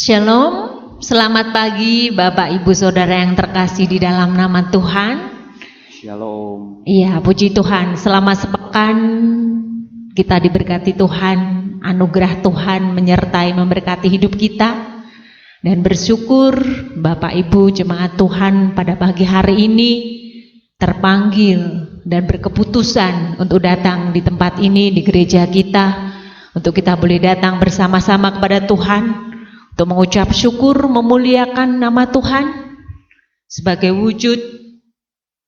Shalom, selamat pagi Bapak Ibu Saudara yang terkasih di dalam nama Tuhan. Shalom. Iya, puji Tuhan, selama sepekan kita diberkati Tuhan, anugerah Tuhan menyertai memberkati hidup kita. Dan bersyukur Bapak Ibu jemaat Tuhan pada pagi hari ini terpanggil dan berkeputusan untuk datang di tempat ini, di gereja kita, untuk kita boleh datang bersama-sama kepada Tuhan, untuk mengucap syukur, memuliakan nama Tuhan sebagai wujud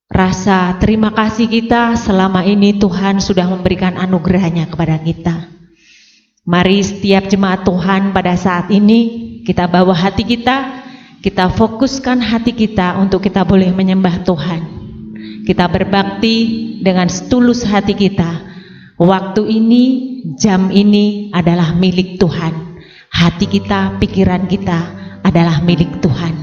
rasa terima kasih kita selama ini Tuhan sudah memberikan anugerahnya kepada kita. Mari setiap jemaat Tuhan pada saat ini kita bawa hati kita fokuskan hati kita untuk kita boleh menyembah Tuhan. Kita berbakti dengan setulus hati kita. Waktu ini, jam ini adalah milik Tuhan. Hati kita, pikiran kita adalah milik Tuhan.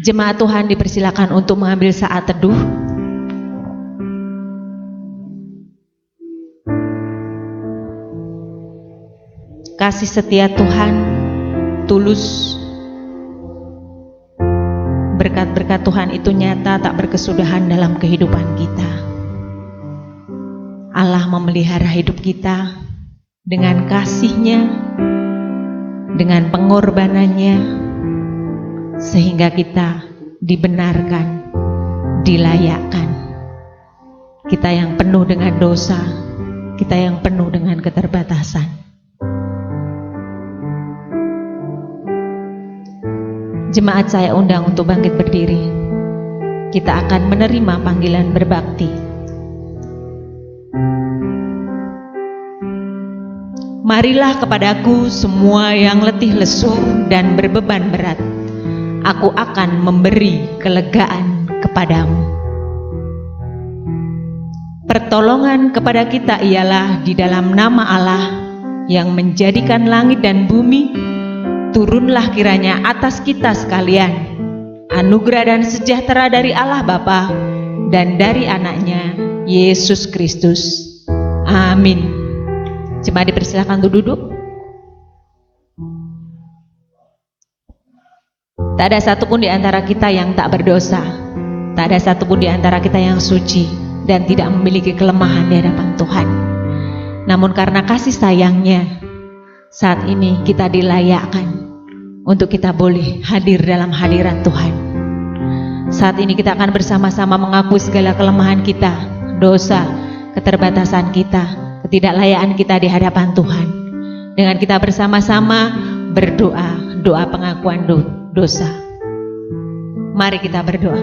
Jemaat Tuhan dipersilakan untuk mengambil saat teduh. Kasih setia Tuhan tulus. Berkat-berkat Tuhan itu nyata tak berkesudahan dalam kehidupan kita. Allah memelihara hidup kita dengan kasih-Nya, dengan pengorbanannya, sehingga kita dibenarkan, dilayakkan. Kita yang penuh dengan dosa, kita yang penuh dengan keterbatasan. Jemaat saya undang untuk bangkit berdiri. Kita akan menerima panggilan berbakti. Marilah kepadaku semua yang letih lesu dan berbeban berat. Aku akan memberi kelegaan kepadamu. Pertolongan kepada kita ialah di dalam nama Allah yang menjadikan langit dan bumi. Turunlah kiranya atas kita sekalian anugerah dan sejahtera dari Allah Bapa dan dari anaknya Yesus Kristus. Amin. Jemaat dipersilakan untuk duduk. Tak ada satupun di antara kita yang tak berdosa. Tak ada satupun di antara kita yang suci dan tidak memiliki kelemahan di hadapan Tuhan. Namun karena kasih sayangnya, saat ini kita dilayakkan untuk kita boleh hadir dalam hadirat Tuhan. Saat ini kita akan bersama-sama mengakui segala kelemahan kita, dosa, keterbatasan kita, ketidaklayaan kita di hadapan Tuhan. Dengan kita bersama-sama berdoa, doa pengakuan dosa. Mari kita berdoa.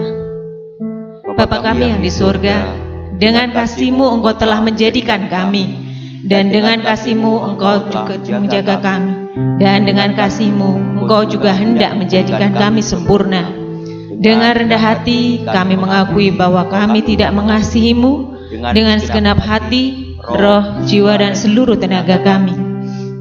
Bapa kami yang di surga, dengan kasih-Mu Engkau telah menjadikan kami, dan dengan kasih-Mu Engkau juga menjaga kami, dan dengan kasih-Mu Engkau juga hendak menjadikan kami sempurna. Dengan rendah hati kami mengakui bahwa kami tidak mengasihi-Mu dengan segenap hati, roh, jiwa, dan seluruh tenaga kami.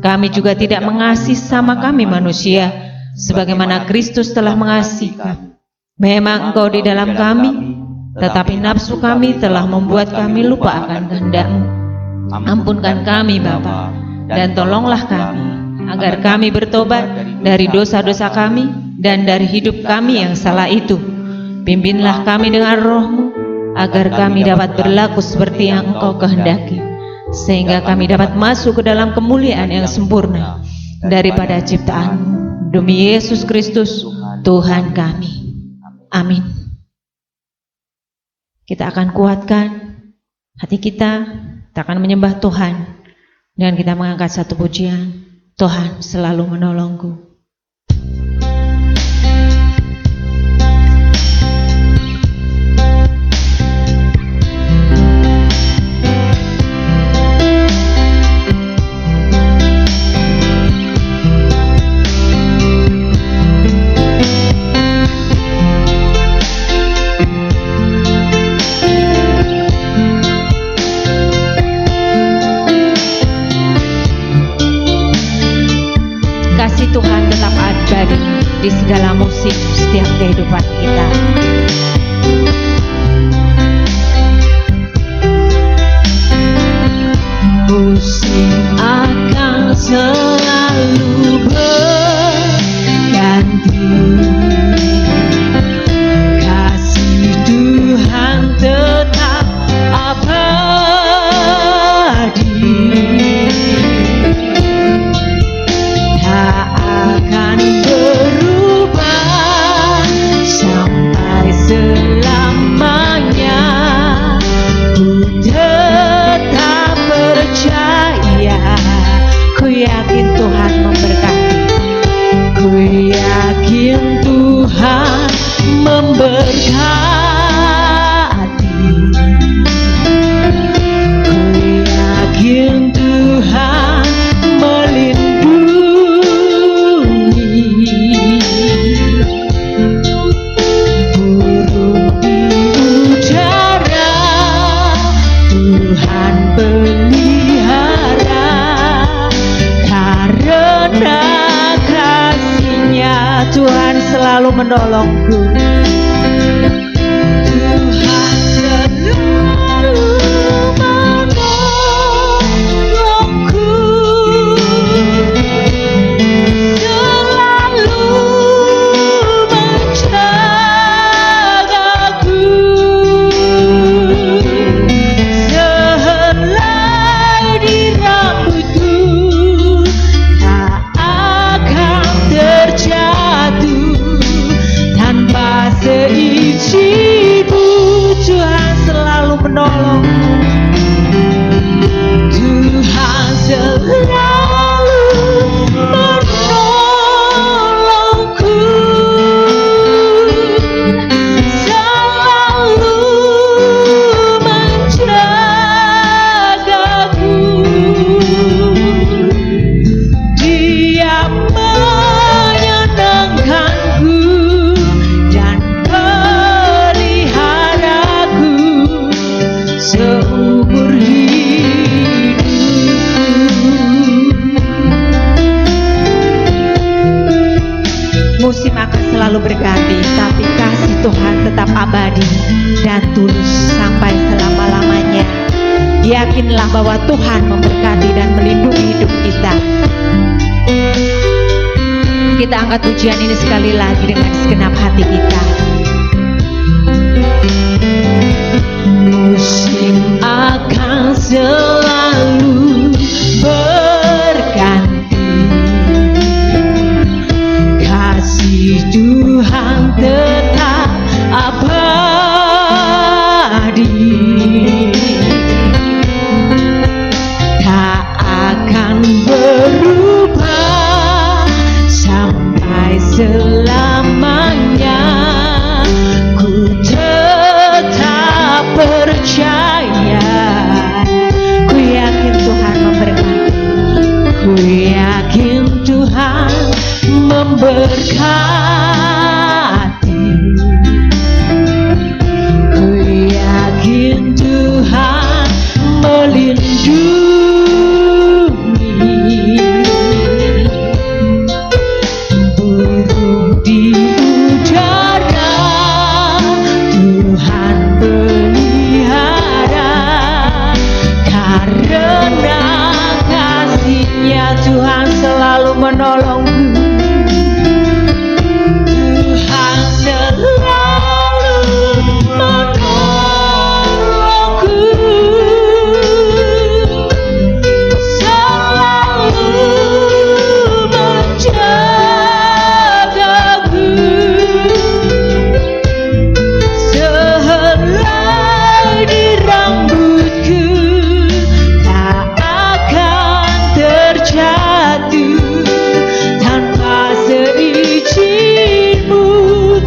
Kami juga tidak mengasihi sama kami manusia, sebagaimana Kristus telah mengasihi kami. Memang Engkau di dalam kami, tetapi nafsu kami telah membuat kami lupa akan kehendak-Mu. Ampunkan kami Bapa, dan tolonglah kami, agar kami bertobat dari dosa-dosa kami, dan dari hidup kami yang salah itu. Pimpinlah kami dengan roh-Mu, agar kami dapat berlaku seperti yang Engkau kehendaki, sehingga kami dapat masuk ke dalam kemuliaan yang sempurna daripada ciptaan-Mu. Demi Yesus Kristus Tuhan kami. Amin. Kita akan kuatkan hati kita akan menyembah Tuhan dengan kita mengangkat satu pujian. Tuhan selalu menolongku. Tuhan tetap abadi di segala musim setiap kehidupan kita. Musim akan selalu Tuhan selalu menolongku. Tuhan selalu menolongku, selalu menjagaku. Sehelai di rambutku tak akan terjatuh tanpa seizinku. Tuhan selalu menolongku. Tuhan selalu menolongku, selalu menjagaku. Dia menyenangkanku dan peliharaku seumur hidup. Musim akan selalu berganti, tapi kasih Tuhan tetap abadi dan tulus sampai selama-lamanya. Yakinlah bahwa Tuhan memberkati dan melindungi hidup kita. Kita angkat pujian ini sekali lagi dengan segenap hati kita. Musim akan selalu berganti, kasih Tuhan tetap abadi, tak akan berubah sampai selamanya. Ku tetap percaya, ku yakin Tuhan memberkati, ku yakin Tuhan memberkati, ku yakin Tuhan melindungi. Burung di udara Tuhan pelihara, karena kasih-Nya Tuhan selalu menolongku. Tuhan selalu menolongku, selalu menjagaku. Sehelai di rambutku tak akan terjatuh tanpa seizinku.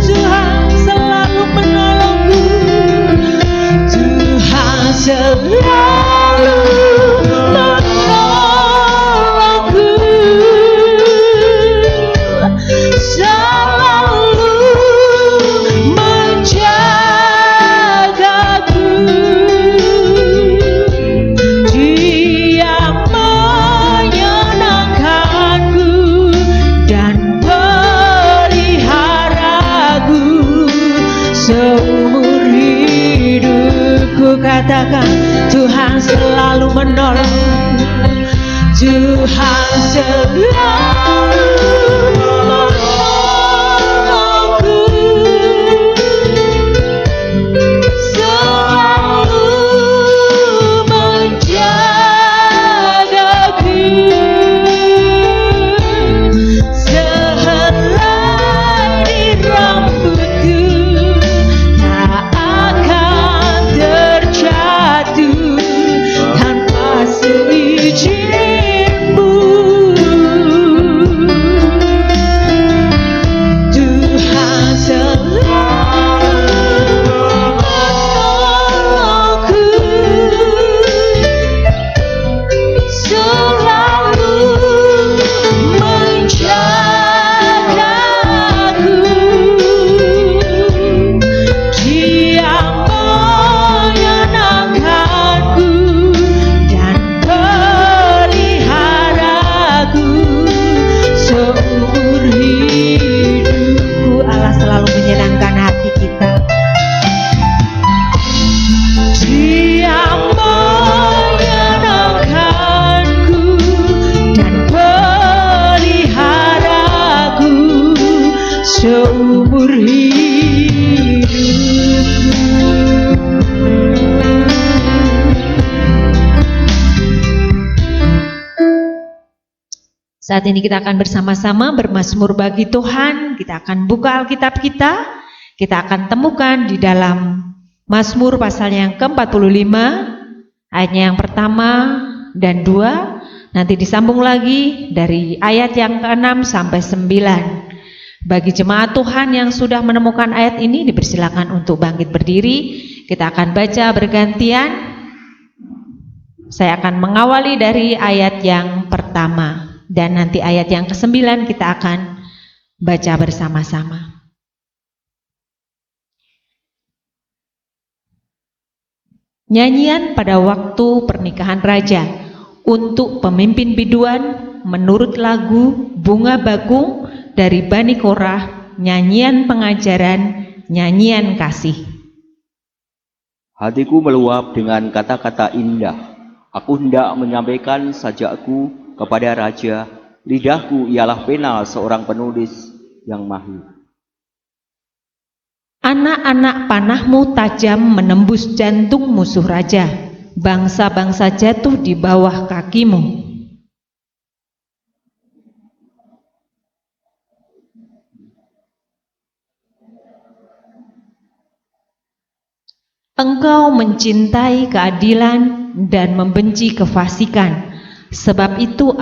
Tuhan selalu menolongku, Tuhan selalu menolongku, selalu menjagaku. Dia menyenangkanku dan peliharaku seumur hidupku. Katakan, Tuhan selalu menolong, Tuhan selalu menolongku, selalu menjagaku. Sehelai di rambutku tak akan terjatuh tanpa seizinku. seumur Saat ini kita akan bersama-sama bermazmur bagi Tuhan. Kita akan buka Alkitab kita. Kita akan temukan di dalam Mazmur pasal yang ke-45, ayatnya yang pertama dan 2. Nanti disambung lagi dari ayat yang ke-6 sampai 9. Bagi jemaat Tuhan yang sudah menemukan ayat ini, dipersilakan untuk bangkit berdiri. Kita akan baca bergantian. Saya akan mengawali dari ayat yang pertama. Dan nanti ayat yang ke-9 kita akan baca bersama-sama. Nyanyian pada waktu pernikahan raja untuk pemimpin biduan menurut lagu Bunga Bakung dari Bani Korah, nyanyian pengajaran, nyanyian kasih. Hatiku meluap dengan kata-kata indah. Aku hendak menyampaikan sajakku kepada raja. Lidahku ialah pena seorang penulis yang mahir. Anak-anak panahmu tajam menembus jantung musuh raja. Bangsa-bangsa jatuh di bawah kakimu. Engkau mencintai keadilan dan membenci kefasikan. Sebab itu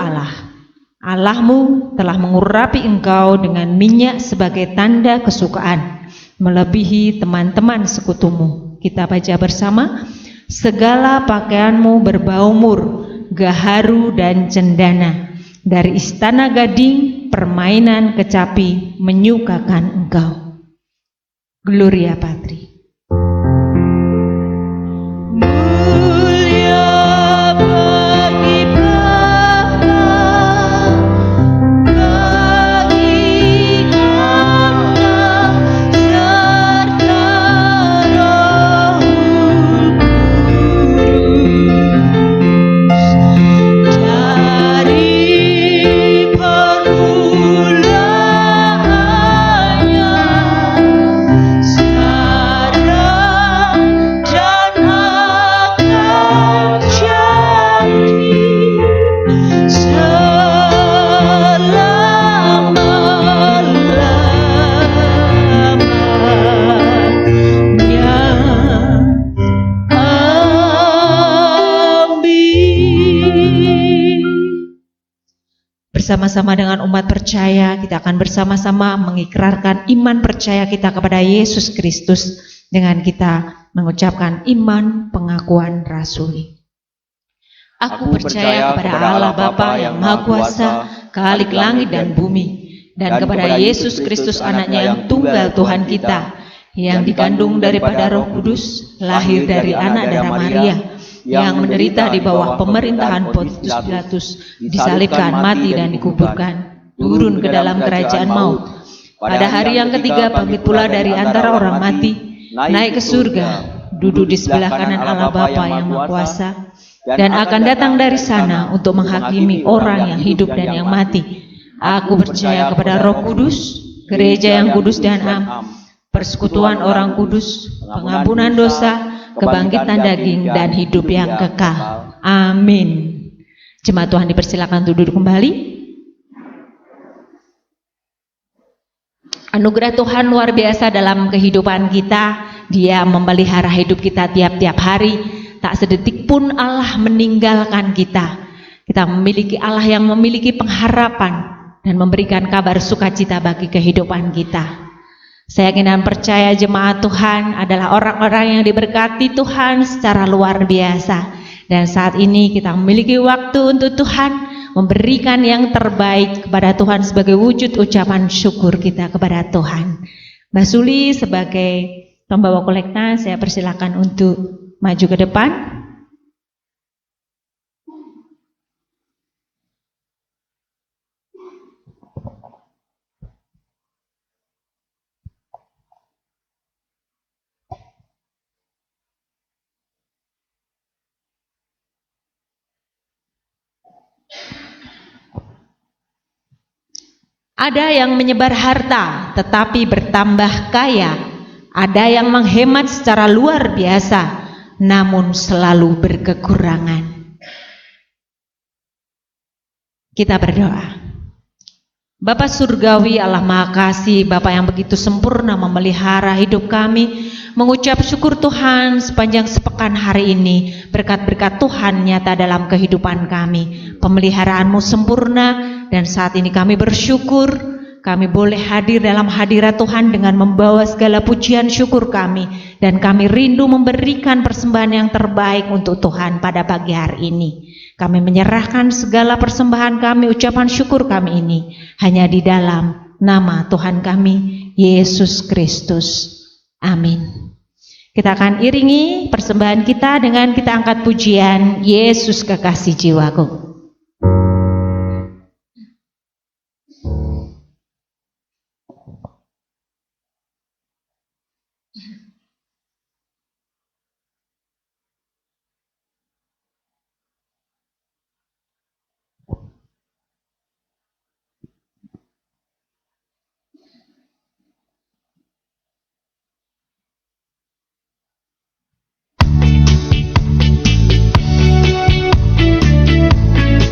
Allahmu telah mengurapi engkau dengan minyak sebagai tanda kesukaan, melebihi teman-teman sekutumu. Kita baca bersama. Segala pakaianmu berbau mur, gaharu dan cendana. Dari istana gading, permainan kecapi menyukakan engkau. Gloria Patri. Bersama-sama dengan umat percaya, kita akan bersama-sama mengikrarkan iman percaya kita kepada Yesus Kristus dengan kita mengucapkan iman pengakuan rasuli. Aku percaya kepada Allah Bapa yang Maha Kuasa, Khalik langit dan bumi, dan kepada Yesus Kristus anaknya yang tunggal Tuhan kita, yang dikandung daripada Roh Kudus, lahir dari anak darah Maria, yang menderita di bawah pemerintahan Pontius Pilatus, disalibkan, mati dan dikuburkan, turun ke dalam kerajaan maut. Pada hari yang ketiga bangkit pula dari antara orang mati, naik ke surga, duduk di sebelah kanan Allah Bapa yang Maha Kuasa, dan akan datang dari sana untuk menghakimi orang yang hidup dan yang mati. Aku percaya kepada Roh Kudus, gereja yang kudus dan am, persekutuan orang kudus, pengampunan dosa, kebangkitan daging dan hidup yang kekal. Amin. Jemaat Tuhan dipersilakan untuk duduk kembali. Anugerah Tuhan luar biasa dalam kehidupan kita. Dia memelihara hidup kita tiap-tiap hari. Tak sedetik pun Allah meninggalkan kita. Kita memiliki Allah yang memiliki pengharapan dan memberikan kabar sukacita bagi kehidupan kita. Saya yakin dan percaya jemaat Tuhan adalah orang-orang yang diberkati Tuhan secara luar biasa. Dan saat ini kita memiliki waktu untuk Tuhan memberikan yang terbaik kepada Tuhan sebagai wujud ucapan syukur kita kepada Tuhan. Mbak Suli sebagai pembawa kolekta, saya persilakan untuk maju ke depan. Ada yang menyebar harta, tetapi bertambah kaya, ada yang menghemat secara luar biasa, namun selalu berkekurangan. Kita berdoa. Bapa Surgawi, Allah Maha Kasih, Bapa yang begitu sempurna memelihara hidup kami, mengucap syukur Tuhan sepanjang sepekan hari ini. Berkat-berkat Tuhan nyata dalam kehidupan kami. Pemeliharaanmu sempurna, dan saat ini kami bersyukur kami boleh hadir dalam hadirat Tuhan dengan membawa segala pujian syukur kami, dan kami rindu memberikan persembahan yang terbaik untuk Tuhan pada pagi hari ini. Kami menyerahkan segala persembahan kami, ucapan syukur kami ini hanya di dalam nama Tuhan kami, Yesus Kristus. Amin. Kita akan iringi persembahan kita dengan kita angkat pujian Yesus Kekasih Jiwaku.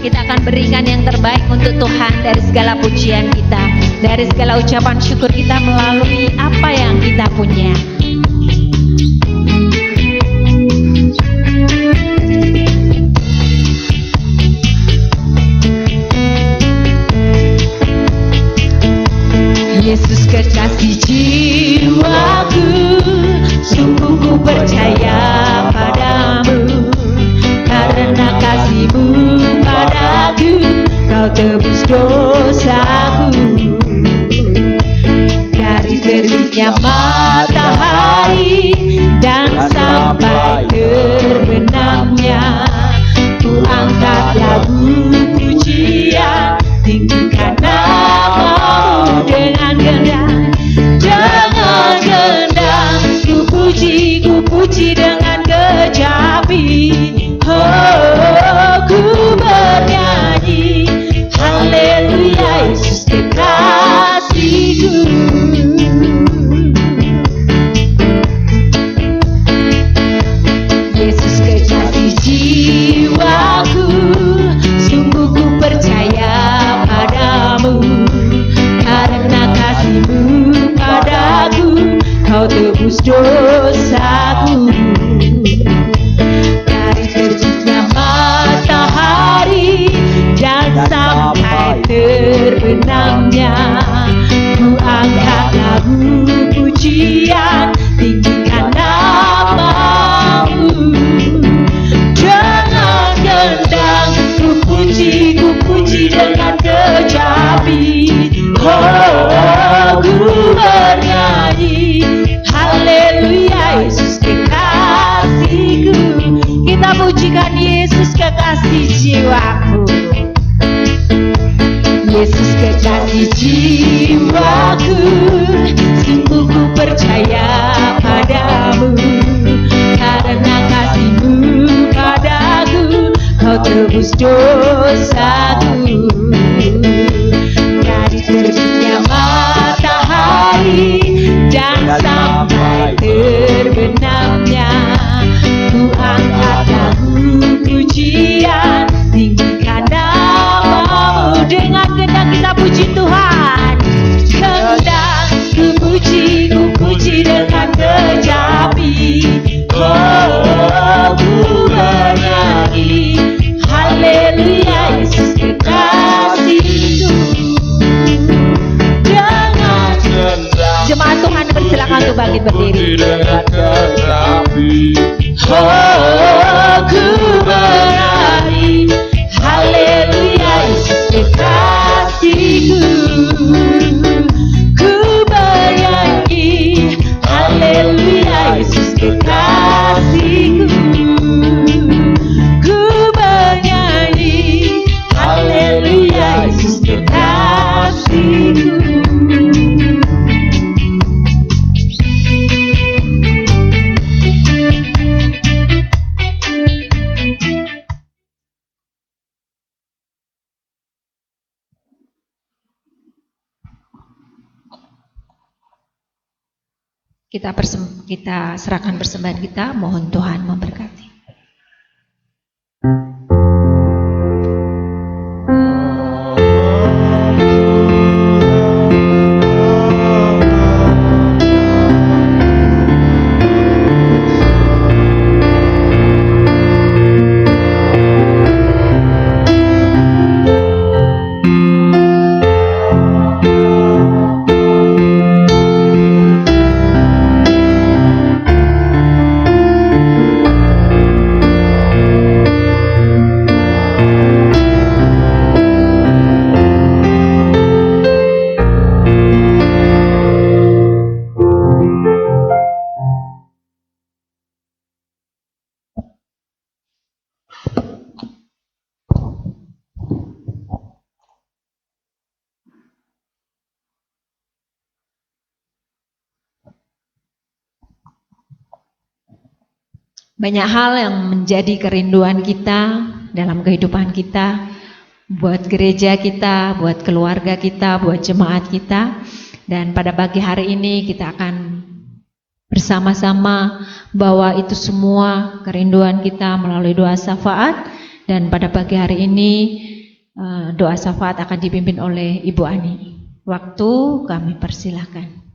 Kita akan berikan yang terbaik untuk Tuhan dari segala pujian kita, dari segala ucapan syukur kita melalui apa yang kita punya. Yesus kekasih jiwaku, sungguh ku percaya padamu. Karena kasih-Mu padaku, Kau tebus dosaku. Dari terbitnya matahari dan sampai terbenamnya, ku angkat lagu pujian, tinggikan nama-Mu dengan gendang. Dengan gendang ku puji dengan kecapi. Oh, ku bernyanyi, haleluya, Yesus kekasihku. Yesus kekasih jiwaku, sungguh ku percaya padamu. Karena kasih-Mu padaku, Kau tebus dosaku. Sampai terbenamnya, ku angkat lagu pujian, tinggikan nama-Mu. Dengan gendang ku puji dengan kecapi. Oh, ku bernyanyi, haleluya, Yesus kekasihku. Kita pujikan Yesus kekasih jiwaku. Yesus kekasih jiwaku, sungguh ku percaya padamu. Karena kasih-Mu padaku, Kau tebus dosaku. Dari terbitnya matahari dan sampai terbenamnya, ku angkat lagu pujian, tinggikan nama-Mu. Dengan gendang kita puji Tuhan. Gendang ku puji dengan kecapi. Oh, ku bernyanyi, haleluya, Yesus kekasihku. Dengan jemaat Tuhan persilakan untuk bangkit berdiri. Oh, ku bernyanyi, haleluya, Yesus kekasihku. Ku bernyanyi, haleluya, Yesus kekasihku. Ku bernyanyi, haleluya, Yesus kekasihku. Kita serahkan persembahan kita, mohon Tuhan memberkati. Banyak hal yang menjadi kerinduan kita dalam kehidupan kita, buat gereja kita, buat keluarga kita, buat jemaat kita. Dan pada pagi hari ini kita akan bersama-sama bahwa itu semua kerinduan kita melalui doa syafaat. Dan pada pagi hari ini doa syafaat akan dipimpin oleh Ibu Ani. Waktu kami persilahkan.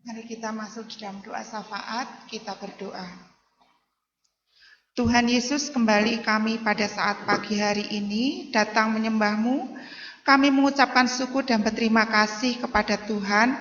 Mari kita masuk dalam doa syafaat, kita berdoa. Tuhan Yesus, kembali kami pada saat pagi hari ini datang menyembah-Mu. Kami mengucapkan syukur dan berterima kasih kepada Tuhan.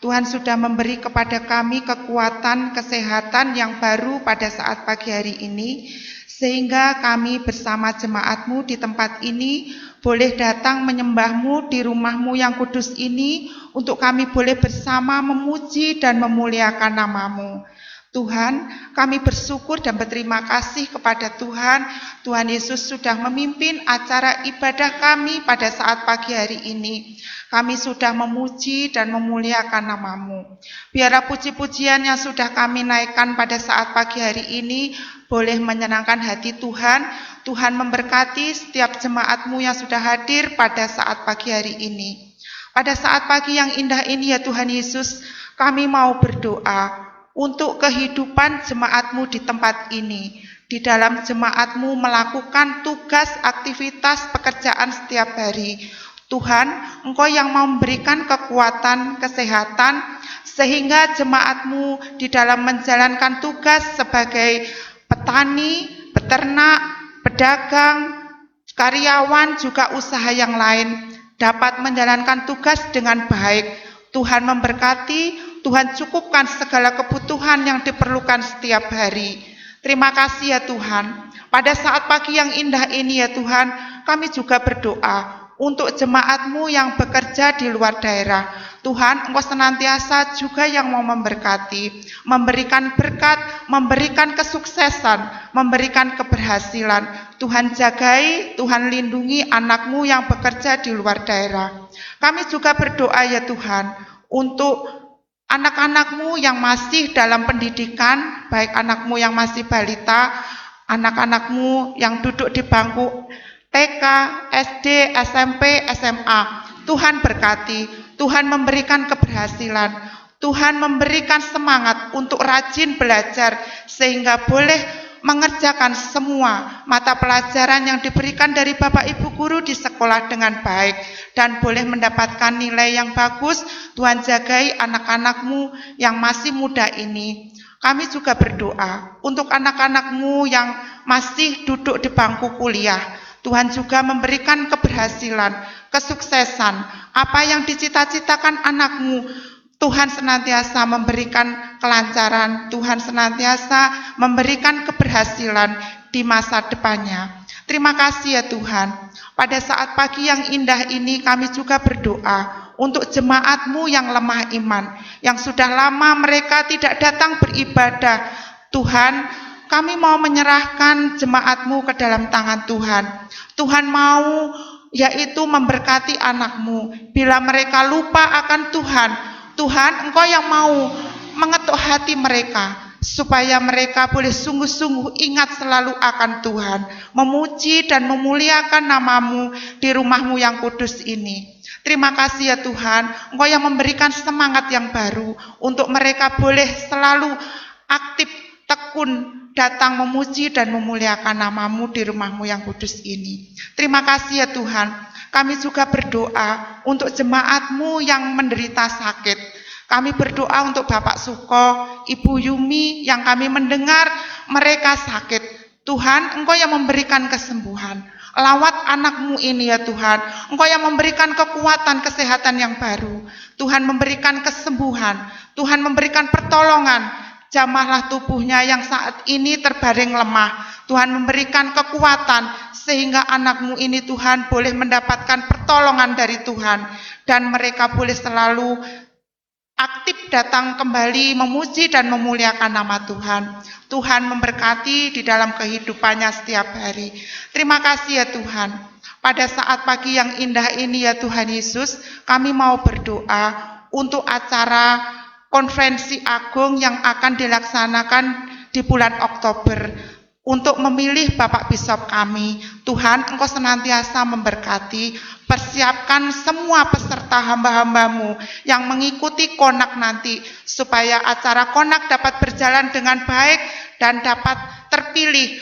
Tuhan sudah memberi kepada kami kekuatan, kesehatan yang baru pada saat pagi hari ini, sehingga kami bersama jemaat-Mu di tempat ini boleh datang menyembah-Mu di rumah-Mu yang kudus ini, untuk kami boleh bersama memuji dan memuliakan nama-Mu. Tuhan, kami bersyukur dan berterima kasih kepada Tuhan. Tuhan Yesus sudah memimpin acara ibadah kami pada saat pagi hari ini. Kami sudah memuji dan memuliakan nama-Mu. Biarlah puji-pujian yang sudah kami naikkan pada saat pagi hari ini boleh menyenangkan hati Tuhan. Tuhan memberkati setiap jemaat-Mu yang sudah hadir pada saat pagi hari ini. Pada saat pagi yang indah ini ya Tuhan Yesus, kami mau berdoa untuk kehidupan jemaat-Mu di tempat ini. Di dalam jemaat-Mu melakukan tugas, aktivitas, pekerjaan setiap hari. Tuhan, Engkau yang mau memberikan kekuatan, kesehatan, sehingga jemaat-Mu di dalam menjalankan tugas sebagai petani, peternak, pedagang, karyawan, juga usaha yang lain, dapat menjalankan tugas dengan baik. Tuhan memberkati, Tuhan cukupkan segala kebutuhan yang diperlukan setiap hari. Terima kasih ya Tuhan. Pada saat pagi yang indah ini ya Tuhan, kami juga berdoa untuk jemaat-Mu yang bekerja di luar daerah. Tuhan, Engkau senantiasa juga yang mau memberkati, memberikan berkat, memberikan kesuksesan, memberikan keberhasilan. Tuhan jagai, Tuhan lindungi anak-Mu yang bekerja di luar daerah. Kami juga berdoa ya Tuhan, untuk anak-anak-Mu yang masih dalam pendidikan, baik anak-Mu yang masih balita, anak-anak-Mu yang duduk di bangku TK, SD, SMP, SMA. Tuhan berkati, Tuhan memberikan keberhasilan, Tuhan memberikan semangat untuk rajin belajar, sehingga boleh mengerjakan semua mata pelajaran yang diberikan dari Bapak Ibu Guru di sekolah dengan baik, dan boleh mendapatkan nilai yang bagus. Tuhan jagai anak-anak-Mu yang masih muda ini. Kami juga berdoa untuk anak-anak-Mu yang masih duduk di bangku kuliah. Tuhan juga memberikan keberhasilan, kesuksesan, apa yang dicita-citakan anak-Mu. Tuhan senantiasa memberikan kelancaran, Tuhan senantiasa memberikan keberhasilan di masa depannya. Terima kasih ya Tuhan. Pada saat pagi yang indah ini kami juga berdoa untuk jemaat-Mu yang lemah iman, yang sudah lama mereka tidak datang beribadah. Tuhan, kami mau menyerahkan jemaat-Mu ke dalam tangan Tuhan. Tuhan mau yaitu memberkati anak-Mu. Bila mereka lupa akan Tuhan, Tuhan, Engkau yang mau mengetuk hati mereka, supaya mereka boleh sungguh-sungguh ingat selalu akan Tuhan, memuji dan memuliakan nama-Mu di rumah-Mu yang kudus ini. Terima kasih ya Tuhan, Engkau yang memberikan semangat yang baru untuk mereka boleh selalu aktif, tekun, datang memuji dan memuliakan nama-Mu di rumah-Mu yang kudus ini. Terima kasih ya Tuhan, kami juga berdoa untuk jemaat-Mu yang menderita sakit. Kami berdoa untuk Bapak Suko, Ibu Yumi yang kami mendengar mereka sakit. Tuhan, Engkau yang memberikan kesembuhan. Lawat anak-Mu ini ya Tuhan. Engkau yang memberikan kekuatan kesehatan yang baru. Tuhan memberikan kesembuhan. Tuhan memberikan pertolongan. Jamahlah tubuhnya yang saat ini terbaring lemah. Tuhan memberikan kekuatan sehingga anak-Mu ini Tuhan boleh mendapatkan pertolongan dari Tuhan. Dan mereka boleh selalu aktif datang kembali memuji dan memuliakan nama Tuhan. Tuhan memberkati di dalam kehidupannya setiap hari. Terima kasih ya Tuhan. Pada saat pagi yang indah ini ya Tuhan Yesus, kami mau berdoa untuk acara konferensi agung yang akan dilaksanakan di bulan Oktober. Untuk memilih Bapak Bisop kami, Tuhan Engkau senantiasa memberkati, persiapkan semua peserta hamba-hamba-Mu yang mengikuti konak nanti, supaya acara konak dapat berjalan dengan baik dan dapat terpilih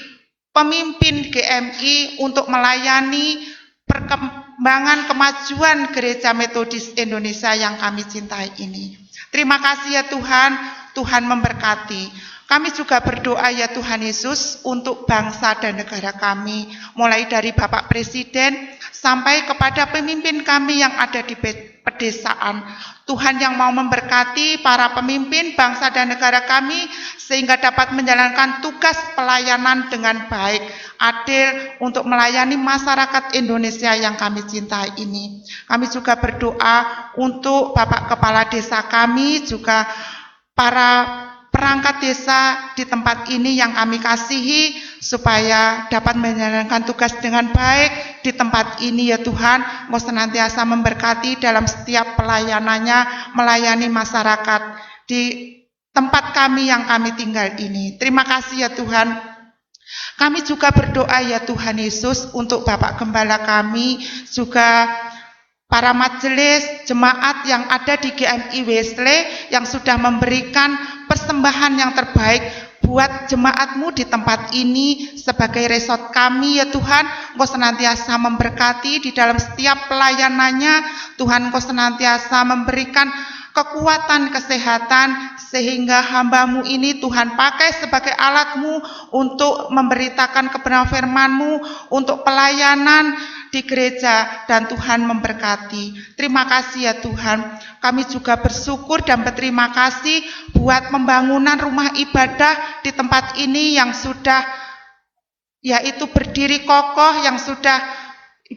pemimpin GMI untuk melayani perkembangan kemajuan Gereja Metodis Indonesia yang kami cintai ini. Terima kasih ya Tuhan, Tuhan memberkati. Kami juga berdoa ya Tuhan Yesus untuk bangsa dan negara kami, mulai dari Bapak Presiden sampai kepada pemimpin kami yang ada di pedesaan. Tuhan yang mau memberkati para pemimpin bangsa dan negara kami sehingga dapat menjalankan tugas pelayanan dengan baik, adil untuk melayani masyarakat Indonesia yang kami cintai ini. Kami juga berdoa untuk Bapak Kepala Desa kami, juga para perangkat desa di tempat ini yang kami kasihi, supaya dapat menjalankan tugas dengan baik di tempat ini ya Tuhan. Engkau senantiasa memberkati dalam setiap pelayanannya, melayani masyarakat di tempat kami yang kami tinggal ini. Terima kasih ya Tuhan. Kami juga berdoa ya Tuhan Yesus untuk Bapak Gembala kami, juga para majelis jemaat yang ada di GMI Wesley yang sudah memberikan persembahan yang terbaik buat jemaat-Mu di tempat ini sebagai resort kami ya Tuhan. Engkau senantiasa memberkati di dalam setiap pelayanannya. Tuhan, Engkau senantiasa memberikan kekuatan kesehatan sehingga hamba-Mu ini Tuhan pakai sebagai alat-Mu untuk memberitakan kebenaran firman-Mu, untuk pelayanan di gereja, dan Tuhan memberkati. Terima kasih ya Tuhan. Kami juga bersyukur dan berterima kasih buat pembangunan rumah ibadah di tempat ini yang sudah yaitu berdiri kokoh, yang sudah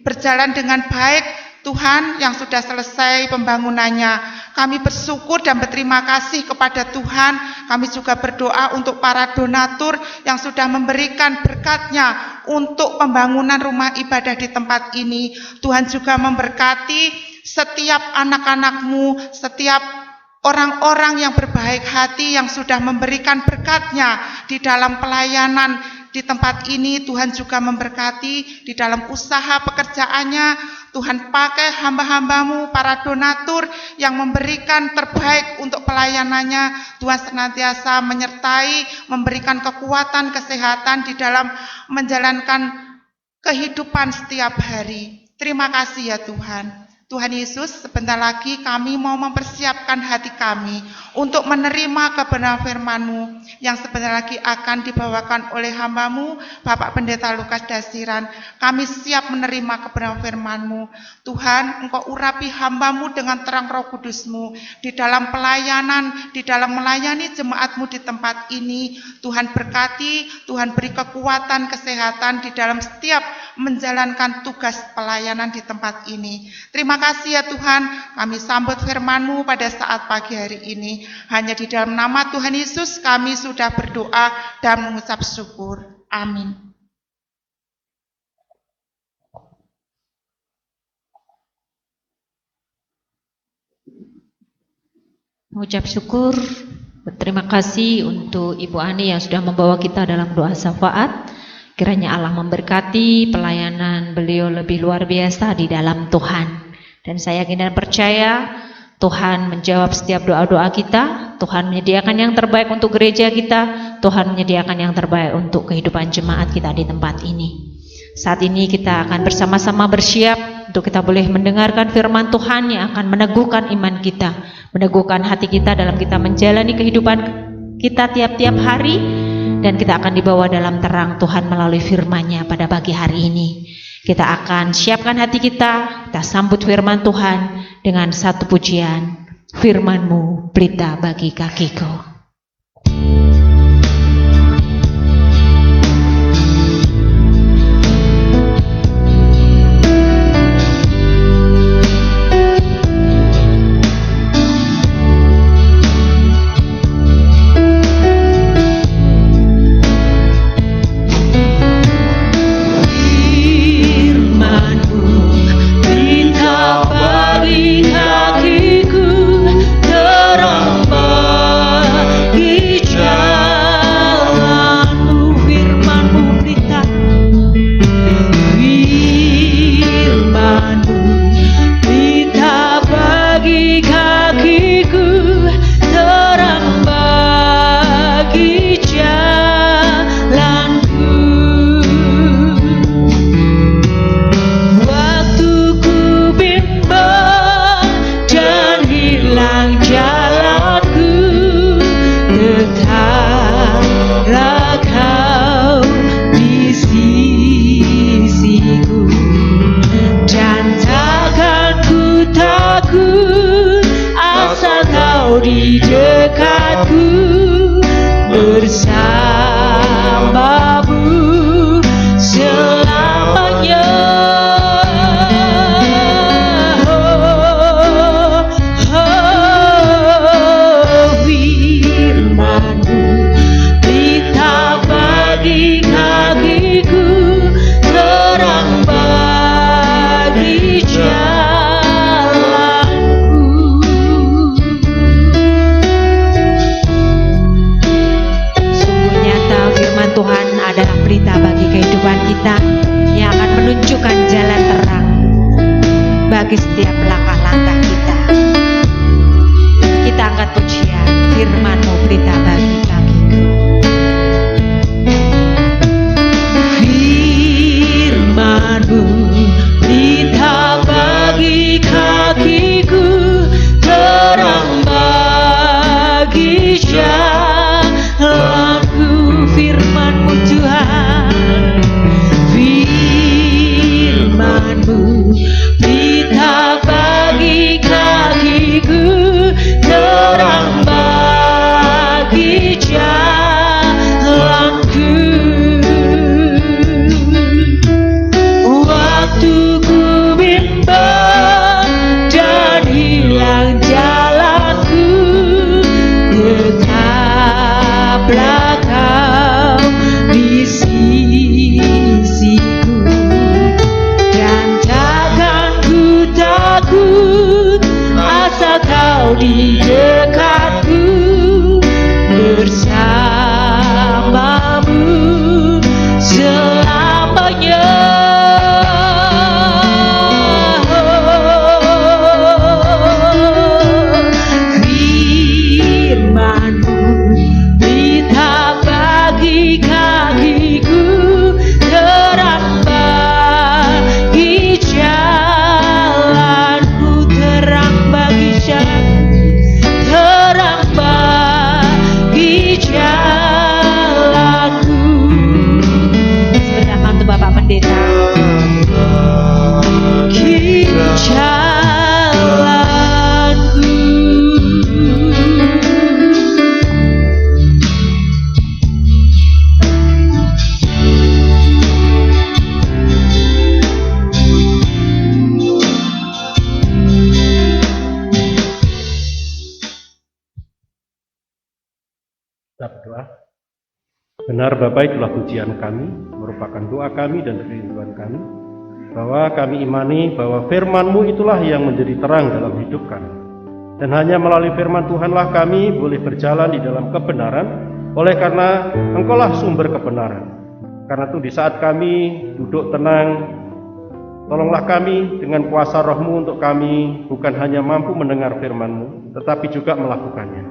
berjalan dengan baik. Tuhan, yang sudah selesai pembangunannya, kami bersyukur dan berterima kasih kepada Tuhan. Kami juga berdoa untuk para donatur yang sudah memberikan berkatnya untuk pembangunan rumah ibadah di tempat ini. Tuhan juga memberkati setiap anak-anak-Mu, setiap orang-orang yang berbaik hati yang sudah memberikan berkatnya di dalam pelayanan di tempat ini. Tuhan juga memberkati di dalam usaha pekerjaannya. Tuhan pakai hamba-hamba-Mu, para donatur yang memberikan terbaik untuk pelayanannya. Tuhan senantiasa menyertai, memberikan kekuatan, kesehatan di dalam menjalankan kehidupan setiap hari. Terima kasih ya Tuhan. Tuhan Yesus, sebentar lagi kami mau mempersiapkan hati kami untuk menerima kebenaran firman-Mu yang sebentar lagi akan dibawakan oleh hamba-Mu, Bapak Pendeta Lukas Dasiran. Kami siap menerima kebenaran firman-Mu. Tuhan, Engkau urapi hamba-Mu dengan terang Roh Kudus-Mu di dalam pelayanan, di dalam melayani jemaat-Mu di tempat ini. Tuhan berkati, Tuhan beri kekuatan, kesehatan di dalam setiap menjalankan tugas pelayanan di tempat ini. Terima kasih ya Tuhan, kami sambut firman-Mu pada saat pagi hari ini. Hanya di dalam nama Tuhan Yesus kami sudah berdoa dan mengucap syukur. Amin. Mengucap syukur Berterima kasih untuk Ibu Ani yang sudah membawa kita dalam doa syafaat. Kiranya Allah memberkati pelayanan beliau lebih luar biasa di dalam Tuhan. Dan saya yakin dan percaya Tuhan menjawab setiap doa-doa kita. Tuhan menyediakan yang terbaik untuk gereja kita. Tuhan menyediakan yang terbaik untuk kehidupan jemaat kita di tempat ini. Saat ini kita akan bersama-sama bersiap untuk kita boleh mendengarkan firman Tuhan yang akan meneguhkan iman kita, meneguhkan hati kita dalam kita menjalani kehidupan kita tiap-tiap hari, dan kita akan dibawa dalam terang Tuhan melalui firman-Nya pada pagi hari ini. Kita akan siapkan hati kita sambut firman Tuhan dengan satu pujian, firman-Mu pelita bagi kakiku. Di dekatku bersamamu selamanya. Firman-Mu pelita bagi kakiku, terang bagi Tuhan adalah pelita bagi kehidupan kita yang akan menunjukkan jalan terang bagi setiap langkah-langkah kita. Kita angkat pujian, firman-Mu pelita bagi kakiku. Firman-Mu pelita bagi kakiku, terang bagi jalanku. Firman-Mu Tuhan, firman-Mu pelita bagi kakiku, terang bagi jalanku. Waktu ku bimbang dan hilang jalanku, tetaplah Kau di sisiku, dan takkan ku takut asal Kau di dekatku, bersamamu selamanya. Firman-Mu pelita bagi kakiku, terang bagi jalanku, terang bagi jalanku, terang bagi jalanku. Sebentar untuk Bapak Pendeta. Kita berdoa. Benar Bapa, itulah pujian kami, merupakan doa kami dan kerinduan kami, bahwa kami imani bahwa firman-Mu itulah yang menjadi terang dalam hidup kami. Dan hanya melalui firman Tuhanlah kami boleh berjalan di dalam kebenaran, oleh karena Engkaulah sumber kebenaran. Karena itu di saat kami duduk tenang, tolonglah kami dengan kuasa Roh-Mu untuk kami bukan hanya mampu mendengar firman-Mu, tetapi juga melakukannya.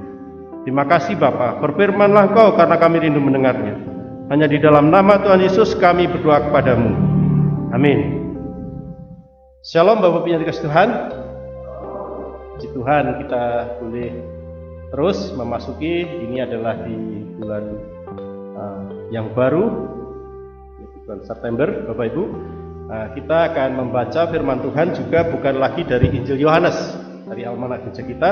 Terima kasih Bapa, berfirmanlah Engkau karena kami rindu mendengarnya. Hanya di dalam nama Tuhan Yesus kami berdoa kepadamu. Amin. Shalom Bapak Ibu yang dikasihi Tuhan. Puji Tuhan, kita boleh terus memasuki, ini adalah di bulan yang baru, bulan September Bapak Ibu. Kita akan membaca firman Tuhan juga bukan lagi dari Injil Yohanes, dari Almanak Gereja kita.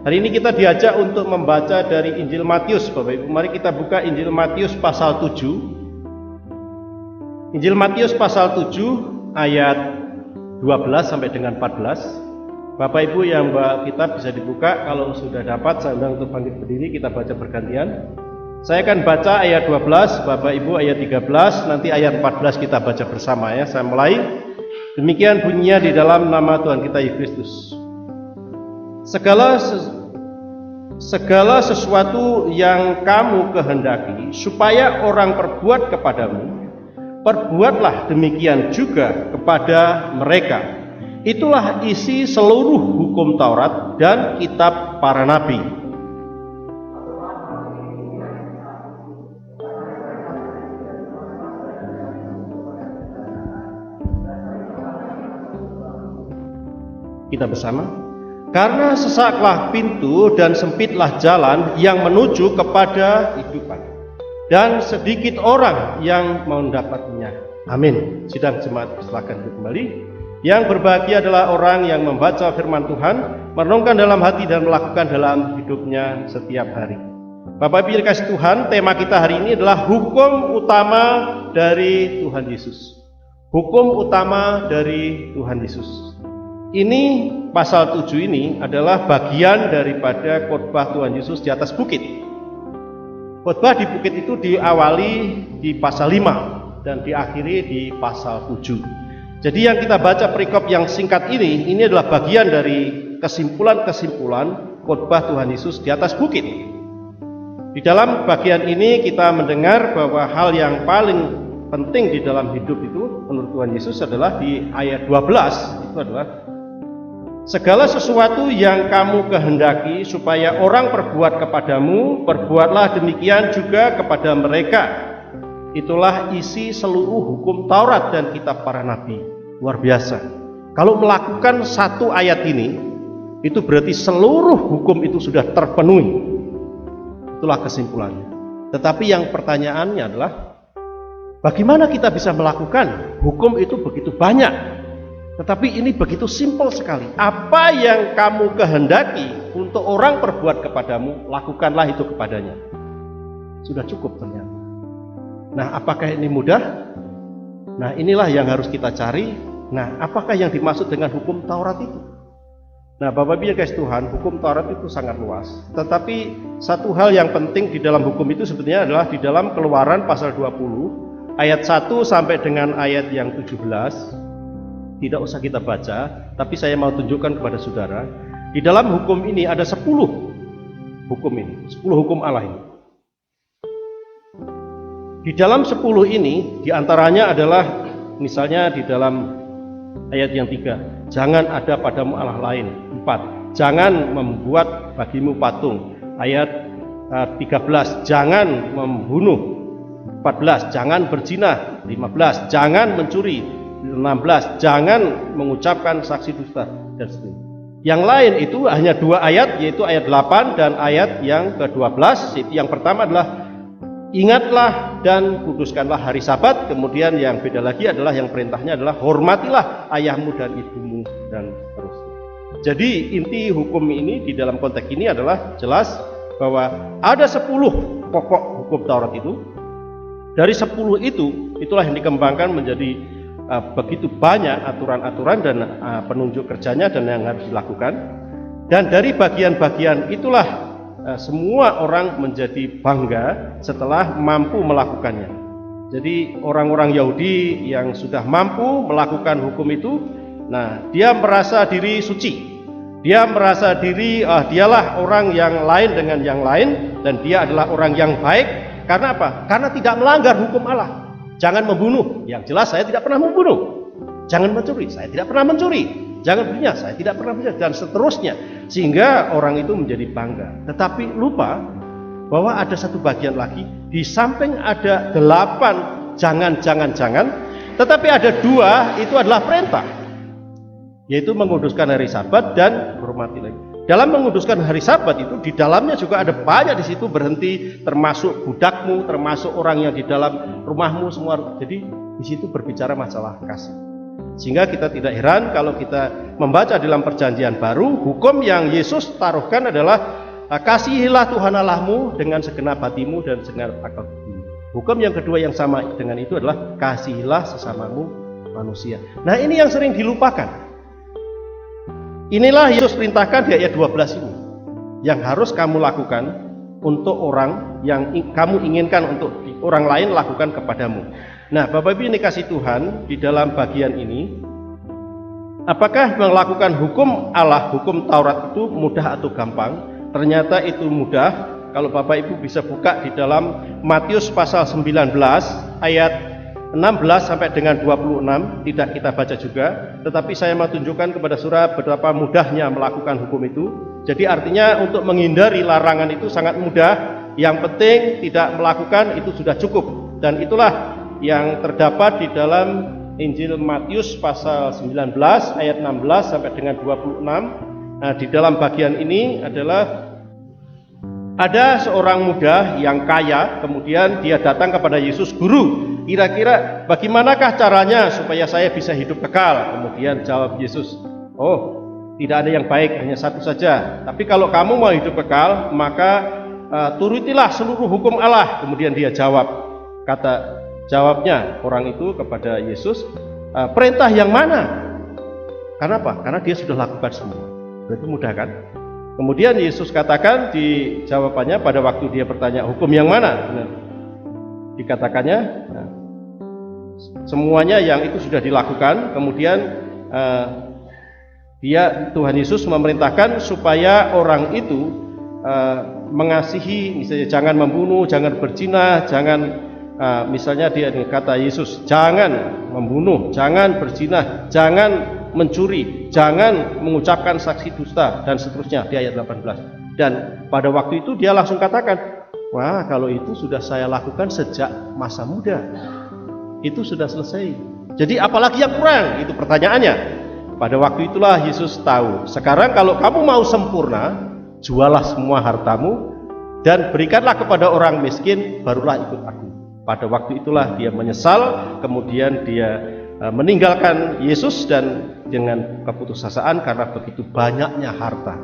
Hari ini kita diajak untuk membaca dari Injil Matius Bapak Ibu. Mari kita buka Injil Matius pasal 7. Injil Matius pasal 7 ayat 12 sampai dengan 14. Bapak Ibu yang bawa kitab bisa dibuka. Kalau sudah dapat saya undang untuk bangkit berdiri, kita baca bergantian. Saya akan baca ayat 12, Bapak Ibu ayat 13, nanti ayat 14 kita baca bersama ya. Saya mulai. Demikian bunyinya di dalam nama Tuhan kita Yesus Kristus. Segala sesuatu yang kamu kehendaki supaya orang perbuat kepadamu, perbuatlah demikian juga kepada mereka. Itulah isi seluruh hukum Taurat dan kitab para nabi. Kita bersama. Karena sesaklah pintu dan sempitlah jalan yang menuju kepada kehidupan, dan sedikit orang yang mendapatnya. Amin. Sidang jemaat silakan kembali. Yang berbahagia adalah orang yang membaca firman Tuhan, merenungkan dalam hati dan melakukan dalam hidupnya setiap hari. Bapak Ibu yang dikasihi Tuhan, tema kita hari ini adalah hukum utama dari Tuhan Yesus. Hukum utama dari Tuhan Yesus. Ini pasal 7 ini adalah bagian daripada khotbah Tuhan Yesus di atas bukit. Khotbah di bukit itu diawali di pasal 5 dan diakhiri di pasal 7. Jadi yang kita baca perikop yang singkat ini adalah bagian dari kesimpulan-kesimpulan khotbah Tuhan Yesus di atas bukit. Di dalam bagian ini kita mendengar bahwa hal yang paling penting di dalam hidup itu menurut Tuhan Yesus adalah di ayat 12, itu adalah segala sesuatu yang kamu kehendaki supaya orang perbuat kepadamu, perbuatlah demikian juga kepada mereka. Itulah isi seluruh hukum Taurat dan kitab para nabi. Luar biasa. Kalau melakukan satu ayat ini, itu berarti seluruh hukum itu sudah terpenuhi. Itulah kesimpulannya. Tetapi yang pertanyaannya adalah, bagaimana kita bisa melakukan hukum itu begitu banyak? Tetapi ini begitu simpel sekali. Apa yang kamu kehendaki untuk orang perbuat kepadamu, lakukanlah itu kepadanya. Sudah cukup ternyata. Nah, apakah ini mudah? Nah, inilah yang harus kita cari. Nah, apakah yang dimaksud dengan hukum Taurat itu? Nah, Bapak Ibu yang dikasihi Tuhan, hukum Taurat itu sangat luas. Tetapi satu hal yang penting di dalam hukum itu sebenarnya adalah di dalam Keluaran pasal 20 ayat 1 sampai dengan ayat yang 17. Tidak usah kita baca, tapi saya mau tunjukkan kepada saudara. Di dalam hukum ini ada 10 hukum ini, 10 hukum Allah ini. Di dalam 10 ini, diantaranya adalah misalnya di dalam ayat yang 3, jangan ada padamu Allah lain. 4, jangan membuat bagimu patung. Ayat 13, jangan membunuh. 14, jangan berzina. 15, jangan mencuri. 16, jangan mengucapkan saksi dusta, dan seterusnya. Yang lain itu hanya 2 ayat, yaitu ayat 8 dan ayat yang ke-12. Yang pertama adalah ingatlah dan kuduskanlah hari Sabat. Kemudian yang beda lagi adalah yang perintahnya adalah hormatilah ayahmu dan ibumu, dan seterusnya. Jadi inti hukum ini di dalam konteks ini adalah jelas bahwa ada 10 pokok hukum Taurat itu. Dari 10 itulah yang dikembangkan menjadi begitu banyak aturan-aturan dan penunjuk kerjanya dan yang harus dilakukan. Dan dari bagian-bagian itulah semua orang menjadi bangga setelah mampu melakukannya. Jadi orang-orang Yahudi yang sudah mampu melakukan hukum itu, nah dia merasa diri suci. Dia merasa diri dialah orang yang lain dengan yang lain, dan dia adalah orang yang baik. Karena apa? Karena tidak melanggar hukum Allah. Jangan membunuh, yang jelas saya tidak pernah membunuh. Jangan mencuri, saya tidak pernah mencuri. Jangan berzina, saya tidak pernah berzina, dan seterusnya. Sehingga orang itu menjadi bangga. Tetapi lupa bahwa ada satu bagian lagi, di samping ada 8 jangan, tetapi ada 2, itu adalah perintah, yaitu menguduskan hari Sabat dan hormati lagi. Dalam menguduskan hari Sabat itu di dalamnya juga ada banyak di situ berhenti, termasuk budakmu, termasuk orang yang di dalam rumahmu semua. Jadi di situ berbicara masalah kasih. Sehingga kita tidak heran kalau kita membaca dalam Perjanjian Baru, hukum yang Yesus taruhkan adalah kasihilah Tuhan Allahmu dengan segenap hatimu dan segenap akal budimu. Hukum yang kedua yang sama dengan itu adalah kasihilah sesamamu manusia. Nah, ini yang sering dilupakan. Inilah Yesus perintahkan di ayat 12 ini, yang harus kamu lakukan untuk orang yang kamu inginkan untuk orang lain lakukan kepadamu. Nah, Bapak Ibu ini kasih Tuhan, di dalam bagian ini, apakah melakukan hukum Allah, hukum Taurat itu mudah atau gampang? Ternyata itu mudah. Kalau Bapak Ibu bisa buka di dalam Matius pasal 19 ayat 16 sampai dengan 26, tidak kita baca juga, tetapi saya mau tunjukkan kepada saudara betapa mudahnya melakukan hukum itu. Jadi artinya untuk menghindari larangan itu sangat mudah. Yang penting tidak melakukan itu sudah cukup. Dan itulah yang terdapat di dalam Injil Matius pasal 19 ayat 16 sampai dengan 26. Nah, di dalam bagian ini adalah ada seorang muda yang kaya, kemudian dia datang kepada Yesus, "Guru, kira-kira bagaimanakah caranya supaya saya bisa hidup kekal?" Kemudian jawab Yesus, "Oh, tidak ada yang baik, hanya satu saja. Tapi kalau kamu mau hidup kekal, maka turutilah seluruh hukum Allah." Kemudian dia jawabnya orang itu kepada Yesus, "Perintah yang mana?" Karena apa? Karena dia sudah lakukan semua. Berarti mudah kan? Kemudian Yesus katakan di jawabannya pada waktu dia bertanya, "Hukum yang mana?" Nah, dikatakannya semuanya yang itu sudah dilakukan. Kemudian Tuhan Yesus memerintahkan supaya orang itu mengasihi, misalnya jangan membunuh, jangan berzina, jangan misalnya dia kata Yesus, jangan membunuh, jangan berzina, jangan mencuri, jangan mengucapkan saksi dusta, dan seterusnya di ayat 18. Dan pada waktu itu dia langsung katakan, "Wah, kalau itu sudah saya lakukan sejak masa muda, itu sudah selesai. Jadi apalagi yang kurang?" Itu pertanyaannya. Pada waktu itulah Yesus tahu, sekarang kalau kamu mau sempurna, jualah semua hartamu dan berikanlah kepada orang miskin, barulah ikut aku. Pada waktu itulah dia menyesal, kemudian dia meninggalkan Yesus dan dengan keputusasaan karena begitu banyaknya harta.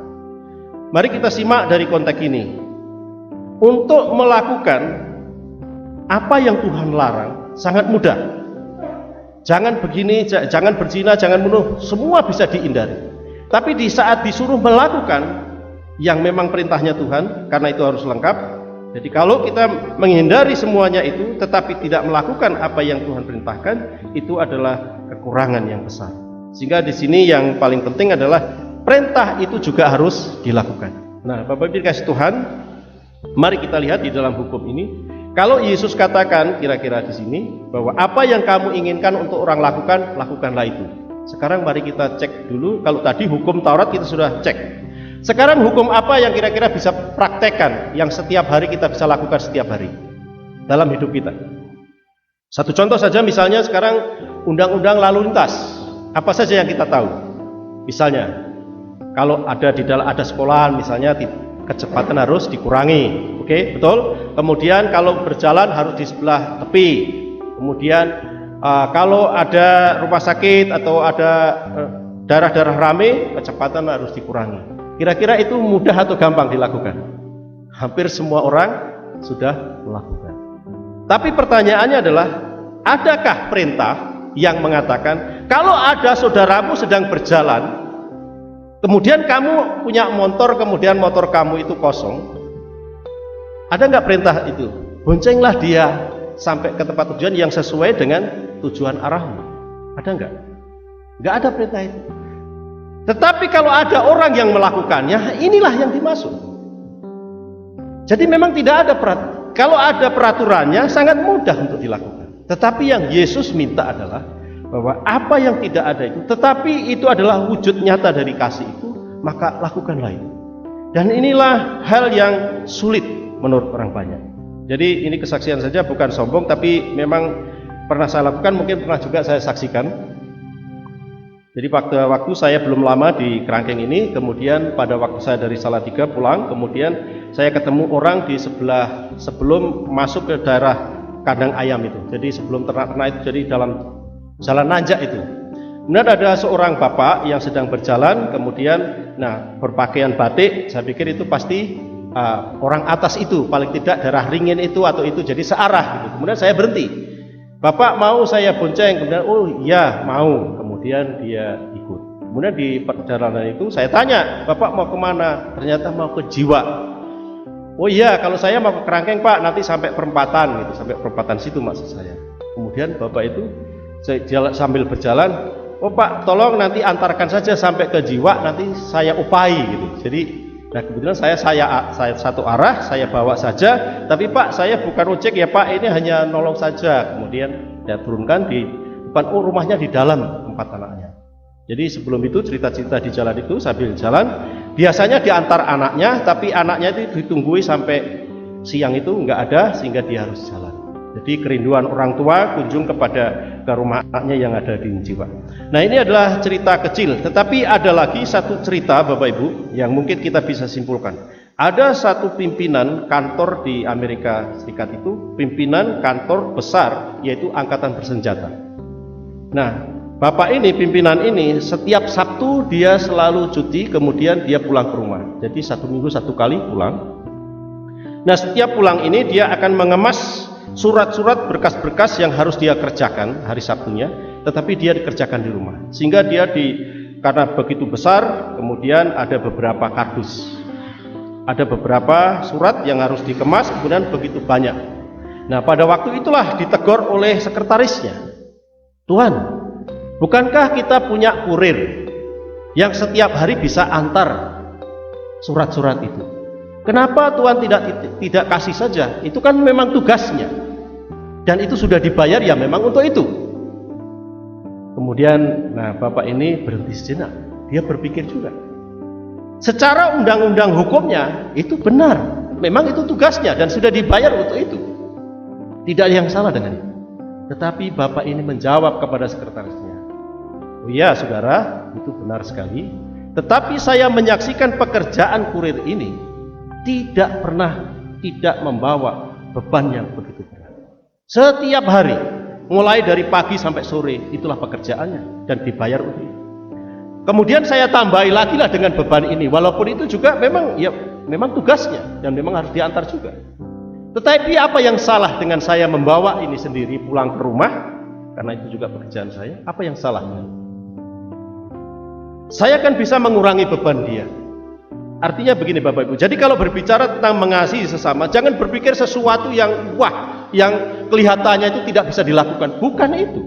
Mari kita simak dari konteks ini. Untuk melakukan apa yang Tuhan larang sangat mudah. Jangan begini, jangan berzina, jangan bunuh, semua bisa dihindari. Tapi di saat disuruh melakukan yang memang perintahnya Tuhan, karena itu harus lengkap. Jadi kalau kita menghindari semuanya itu tetapi tidak melakukan apa yang Tuhan perintahkan, itu adalah kekurangan yang besar. Sehingga di sini yang paling penting adalah perintah itu juga harus dilakukan. Nah, Bapak Ibu dikasih Tuhan, mari kita lihat di dalam hukum ini. Kalau Yesus katakan kira-kira di sini bahwa apa yang kamu inginkan untuk orang lakukan, lakukanlah itu. Sekarang mari kita cek dulu. Kalau tadi hukum Taurat kita sudah cek. Sekarang hukum apa yang kira-kira bisa praktekkan, yang setiap hari kita bisa lakukan setiap hari dalam hidup kita? Satu contoh saja, misalnya sekarang undang-undang lalu lintas. Apa saja yang kita tahu? Misalnya, kalau ada sekolahan, misalnya kecepatan harus dikurangi, oke, betul. Kemudian kalau berjalan harus di sebelah tepi. Kemudian kalau ada rumah sakit atau ada daerah-daerah ramai, kecepatan harus dikurangi. Kira-kira itu mudah atau gampang dilakukan? Hampir semua orang sudah melakukan. Tapi pertanyaannya adalah, adakah perintah yang mengatakan kalau ada saudaramu sedang berjalan, kemudian kamu punya motor, kemudian motor kamu itu kosong, ada nggak perintah itu? Boncenglah dia sampai ke tempat tujuan yang sesuai dengan tujuan arahmu. Ada nggak? Nggak ada perintah itu. Tetapi kalau ada orang yang melakukannya, inilah yang dimaksud. Jadi memang tidak ada kalau ada peraturannya sangat mudah untuk dilakukan. Tetapi yang Yesus minta adalah bahwa apa yang tidak ada itu, tetapi itu adalah wujud nyata dari kasih itu, maka lakukanlah itu. Dan inilah hal yang sulit menurut orang banyak. Jadi ini kesaksian saja, bukan sombong, tapi memang pernah saya lakukan, mungkin pernah juga saya saksikan. Jadi waktu saya belum lama di Kerangkeng ini, kemudian pada waktu saya dari Salatiga pulang, kemudian saya ketemu orang di sebelah sebelum masuk ke daerah kandang ayam itu. Jadi sebelum ternak-ternak itu, jadi dalam jalan nanjak itu. Kemudian ada seorang bapak yang sedang berjalan, kemudian berpakaian batik. Saya pikir itu pasti orang atas itu, paling tidak daerah Ringin itu atau itu, jadi searah gitu. Kemudian saya berhenti. Bapak mau saya bonceng? Kemudian oh iya mau. Kemudian dia ikut. Kemudian di perjalanan itu saya tanya, Bapak mau kemana? Ternyata mau ke Jiwa. Oh iya, kalau saya mau ke Kerangkeng Pak, nanti sampai perempatan gitu, sampai perempatan situ maksud saya. Kemudian Bapak itu sambil berjalan, oh Pak tolong nanti antarkan saja sampai ke Jiwa, nanti saya upahi gitu. Jadi kebetulan saya satu arah, saya bawa saja, tapi Pak saya bukan ojek ya Pak, ini hanya nolong saja. Kemudian saya turunkan di depan, oh rumahnya di dalam tempat anaknya. Jadi sebelum itu cerita-cerita di jalan itu, sambil jalan biasanya diantar anaknya, tapi anaknya itu ditungguin sampai siang itu nggak ada, sehingga dia harus jalan. Jadi kerinduan orang tua kunjung ke rumah anaknya yang ada di Jiwa. Nah ini adalah cerita kecil, tetapi ada lagi satu cerita Bapak Ibu yang mungkin kita bisa simpulkan. Ada satu pimpinan kantor di Amerika Serikat itu, pimpinan kantor besar, yaitu angkatan bersenjata. Nah Bapak ini, pimpinan ini, setiap Sabtu dia selalu cuti, kemudian dia pulang ke rumah. Jadi 1 minggu 1 kali pulang. Nah setiap pulang ini dia akan mengemas surat-surat berkas-berkas yang harus dia kerjakan hari Sabtunya, tetapi dia dikerjakan di rumah. Sehingga dia karena begitu besar, kemudian ada beberapa kardus, ada beberapa surat yang harus dikemas, kemudian begitu banyak. Nah pada waktu itulah ditegur oleh sekretarisnya, Tuhan, bukankah kita punya kurir yang setiap hari bisa antar surat-surat itu? Kenapa Tuhan tidak kasih saja? Itu kan memang tugasnya, dan itu sudah dibayar ya memang untuk itu. Kemudian Bapak ini berhenti sejenak. Dia berpikir juga, secara undang-undang hukumnya itu benar, memang itu tugasnya dan sudah dibayar untuk itu. Tidak ada yang salah dengan itu. Tetapi Bapak ini menjawab kepada sekretarisnya, oh iya saudara, itu benar sekali, tetapi saya menyaksikan pekerjaan kurir ini tidak membawa beban yang begitu berat. Setiap hari, mulai dari pagi sampai sore, itulah pekerjaannya dan dibayar untuk itu. Kemudian saya tambahi lagi lah dengan beban ini, walaupun itu juga memang tugasnya dan memang harus diantar juga. Tetapi apa yang salah dengan saya membawa ini sendiri pulang ke rumah, karena itu juga pekerjaan saya? Apa yang salah? Saya kan bisa mengurangi beban dia. Artinya begini Bapak Ibu, jadi kalau berbicara tentang mengasihi sesama, jangan berpikir sesuatu yang yang kelihatannya itu tidak bisa dilakukan. Bukan itu.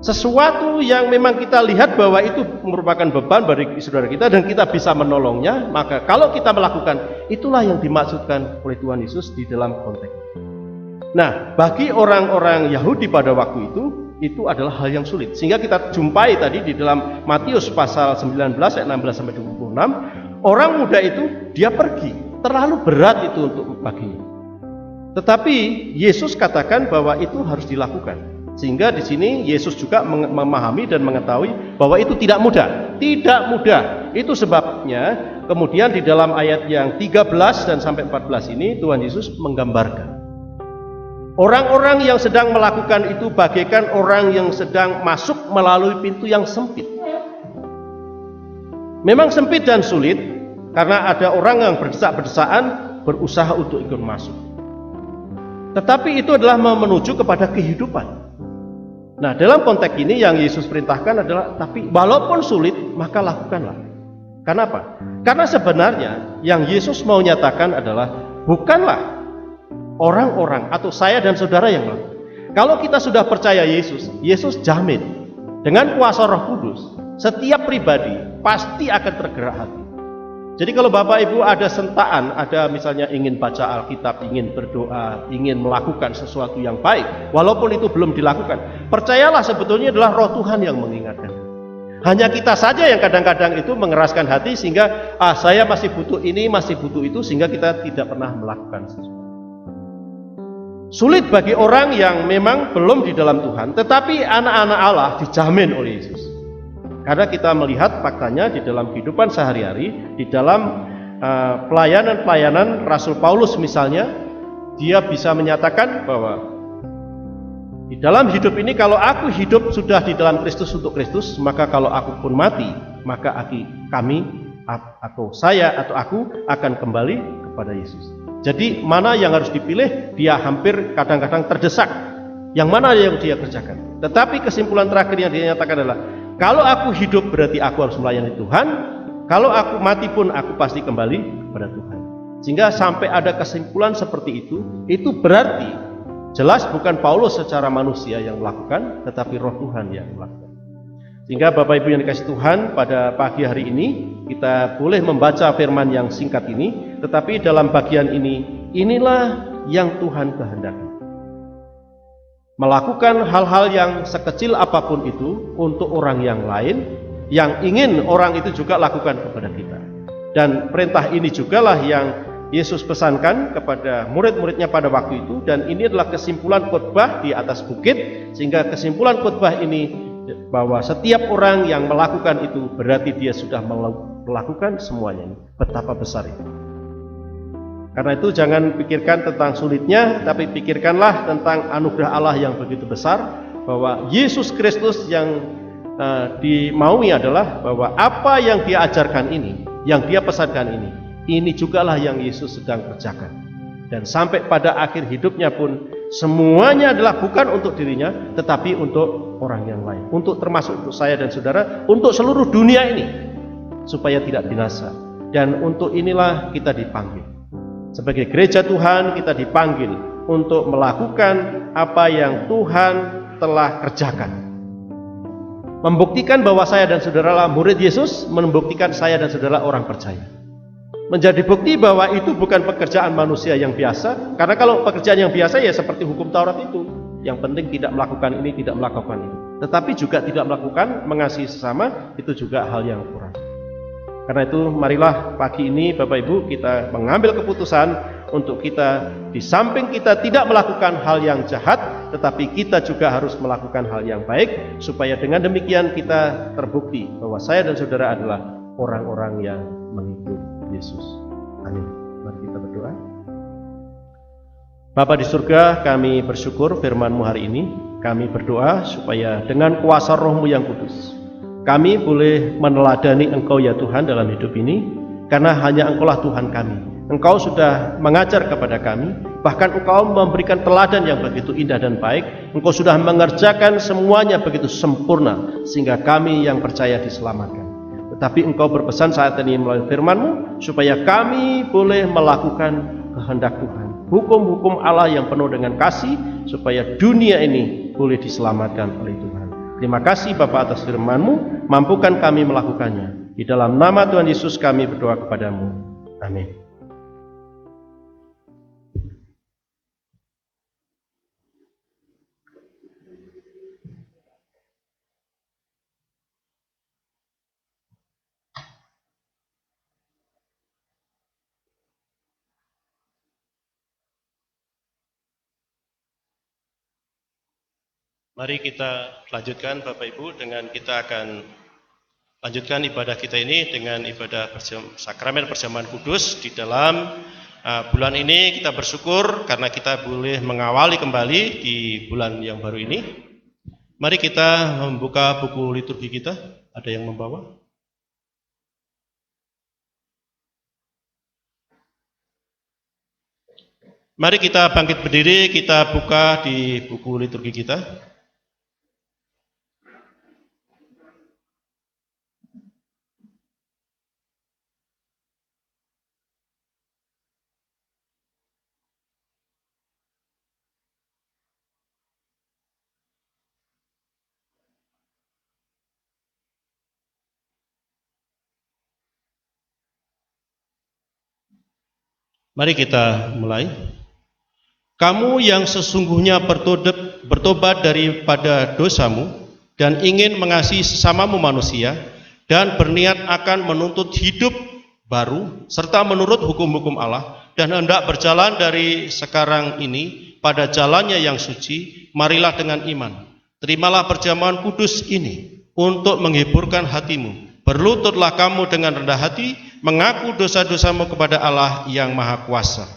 Sesuatu yang memang kita lihat bahwa itu merupakan beban bagi saudara kita dan kita bisa menolongnya, maka kalau kita melakukan, itulah yang dimaksudkan oleh Tuhan Yesus di dalam konteks. Nah, bagi orang-orang Yahudi pada waktu itu adalah hal yang sulit. Sehingga kita jumpai tadi di dalam Matius pasal 19 ayat 16 sampai 26, orang muda itu dia pergi, terlalu berat itu untuk baginya. Tetapi Yesus katakan bahwa itu harus dilakukan. Sehingga di sini Yesus juga memahami dan mengetahui bahwa itu tidak mudah. Tidak mudah. Itu sebabnya kemudian di dalam ayat yang 13 dan sampai 14 ini Tuhan Yesus menggambarkan orang-orang yang sedang melakukan itu bagaikan orang yang sedang masuk melalui pintu yang sempit. Memang sempit dan sulit karena ada orang yang berdesak-berdesaan berusaha untuk ikut masuk. Tetapi itu adalah menuju kepada kehidupan. Nah, dalam konteks ini yang Yesus perintahkan adalah, tapi walaupun sulit, maka lakukanlah. Kenapa? Karena sebenarnya yang Yesus mau nyatakan adalah bukanlah orang-orang atau saya dan saudara yang melakukan. Kalau kita sudah percaya Yesus, Yesus jamin dengan kuasa Roh Kudus, Setiap pribadi pasti akan tergerak hati. Jadi kalau Bapak Ibu ada sentaan, ada misalnya ingin baca Alkitab, ingin berdoa, ingin melakukan sesuatu yang baik, walaupun itu belum dilakukan, percayalah sebetulnya adalah roh Tuhan yang mengingatkan. Hanya kita saja yang kadang-kadang itu mengeraskan hati sehingga saya masih butuh ini, masih butuh itu, sehingga kita tidak pernah melakukan sesuatu. Sulit bagi orang yang memang belum di dalam Tuhan, tetapi anak-anak Allah dijamin oleh Yesus. Karena kita melihat faktanya di dalam kehidupan sehari-hari, di dalam pelayanan-pelayanan Rasul Paulus misalnya, dia bisa menyatakan bahwa di dalam hidup ini, kalau aku hidup sudah di dalam Kristus untuk Kristus, maka kalau aku pun mati, maka kami atau saya atau aku akan kembali kepada Yesus. Jadi mana yang harus dipilih, dia hampir kadang-kadang terdesak. Yang mana yang dia kerjakan. Tetapi kesimpulan terakhir yang dia nyatakan adalah, kalau aku hidup berarti aku harus melayani Tuhan, kalau aku mati pun aku pasti kembali kepada Tuhan. Sehingga sampai ada kesimpulan seperti itu berarti jelas bukan Paulus secara manusia yang melakukan, tetapi roh Tuhan yang melakukan. Sehingga Bapak Ibu yang dikasih Tuhan, pada pagi hari ini kita boleh membaca firman yang singkat ini, tetapi dalam bagian ini, inilah yang Tuhan kehendaki. Melakukan hal-hal yang sekecil apapun itu untuk orang yang lain, yang ingin orang itu juga lakukan kepada kita. Dan perintah ini jugalah yang Yesus pesankan kepada murid-muridnya pada waktu itu, dan ini adalah kesimpulan khotbah di atas bukit. Sehingga kesimpulan khotbah ini bahwa setiap orang yang melakukan itu berarti dia sudah melakukan semuanya. Betapa besar itu. Karena itu jangan pikirkan tentang sulitnya, tapi pikirkanlah tentang anugerah Allah yang begitu besar, bahwa Yesus Kristus yang dimaui adalah bahwa apa yang dia ajarkan ini, yang dia pesankan ini jugalah yang Yesus sedang kerjakan. Dan sampai pada akhir hidupnya pun semuanya adalah bukan untuk dirinya, tetapi untuk orang yang lain, untuk termasuk untuk saya dan saudara, untuk seluruh dunia ini, supaya tidak binasa. Dan untuk inilah kita dipanggil. Sebagai gereja Tuhan, kita dipanggil untuk melakukan apa yang Tuhan telah kerjakan. Membuktikan bahwa saya dan saudara adalah murid Yesus, membuktikan saya dan saudara orang percaya. Menjadi bukti bahwa itu bukan pekerjaan manusia yang biasa. Karena kalau pekerjaan yang biasa ya seperti hukum Taurat itu, yang penting tidak melakukan ini, tidak melakukan ini. Tetapi juga tidak melakukan mengasihi sesama, itu juga hal yang kurang. Karena itu marilah pagi ini Bapak Ibu kita mengambil keputusan untuk kita, di samping kita tidak melakukan hal yang jahat, tetapi kita juga harus melakukan hal yang baik, supaya dengan demikian kita terbukti bahwa saya dan saudara adalah orang-orang yang mengikut Yesus. Amin. Mari kita berdoa. Bapa di surga, kami bersyukur firman-Mu hari ini. Kami berdoa supaya dengan kuasa Roh-Mu yang kudus, kami boleh meneladani Engkau ya Tuhan dalam hidup ini, karena hanya Engkaulah Tuhan kami. Engkau sudah mengajar kepada kami, bahkan Engkau memberikan teladan yang begitu indah dan baik. Engkau sudah mengerjakan semuanya begitu sempurna, sehingga kami yang percaya diselamatkan. Tetapi Engkau berpesan saat ini melalui firman-Mu, supaya kami boleh melakukan kehendak Tuhan, hukum-hukum Allah yang penuh dengan kasih, supaya dunia ini boleh diselamatkan oleh Tuhan. Terima kasih Bapa atas firman-Mu, mampukan kami melakukannya. Di dalam nama Tuhan Yesus kami berdoa kepadamu. Amin. Mari kita lanjutkan Bapak Ibu, dengan kita akan lanjutkan ibadah kita ini dengan ibadah sakramen perjamuan kudus. Di dalam bulan ini kita bersyukur karena kita boleh mengawali kembali di bulan yang baru ini. Mari kita membuka buku liturgi kita. Ada yang membawa? Mari kita bangkit berdiri, kita buka di buku liturgi kita. Mari kita mulai. Kamu yang sesungguhnya bertobat daripada dosamu dan ingin mengasihi sesamamu manusia dan berniat akan menuntut hidup baru serta menurut hukum-hukum Allah dan hendak berjalan dari sekarang ini pada jalannya yang suci, marilah dengan iman. Terimalah perjamuan kudus ini untuk menghiburkan hatimu. Berlututlah kamu dengan rendah hati, mengaku dosa-dosamu kepada Allah yang Maha Kuasa.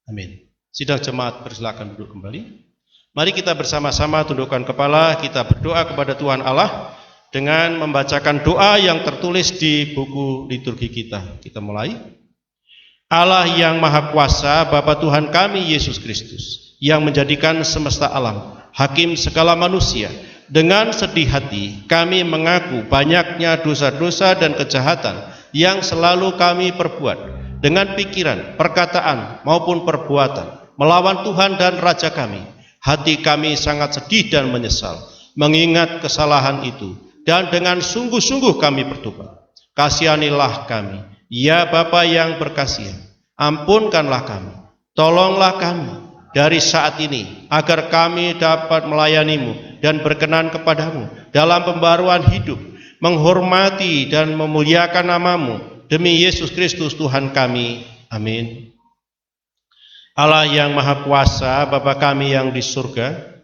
Amin. Sidang jemaat, persilakan duduk kembali. Mari kita bersama-sama tundukkan kepala, kita berdoa kepada Tuhan Allah dengan membacakan doa yang tertulis di buku liturgi kita. Kita mulai. Allah yang Maha Kuasa, Bapa Tuhan kami Yesus Kristus, yang menjadikan semesta alam, hakim segala manusia, dengan sedih hati kami mengaku banyaknya dosa-dosa dan kejahatan yang selalu kami perbuat dengan pikiran, perkataan maupun perbuatan melawan Tuhan dan Raja kami. Hati kami sangat sedih dan menyesal mengingat kesalahan itu, dan dengan sungguh-sungguh kami bertobat. Kasihanilah kami, ya Bapa yang berkasihan, ampunkanlah kami, tolonglah kami dari saat ini agar kami dapat melayanimu dan berkenan kepadamu dalam pembaruan hidup, menghormati dan memuliakan namamu demi Yesus Kristus Tuhan kami. Amin. Allah yang Maha Kuasa, Bapa kami yang di surga,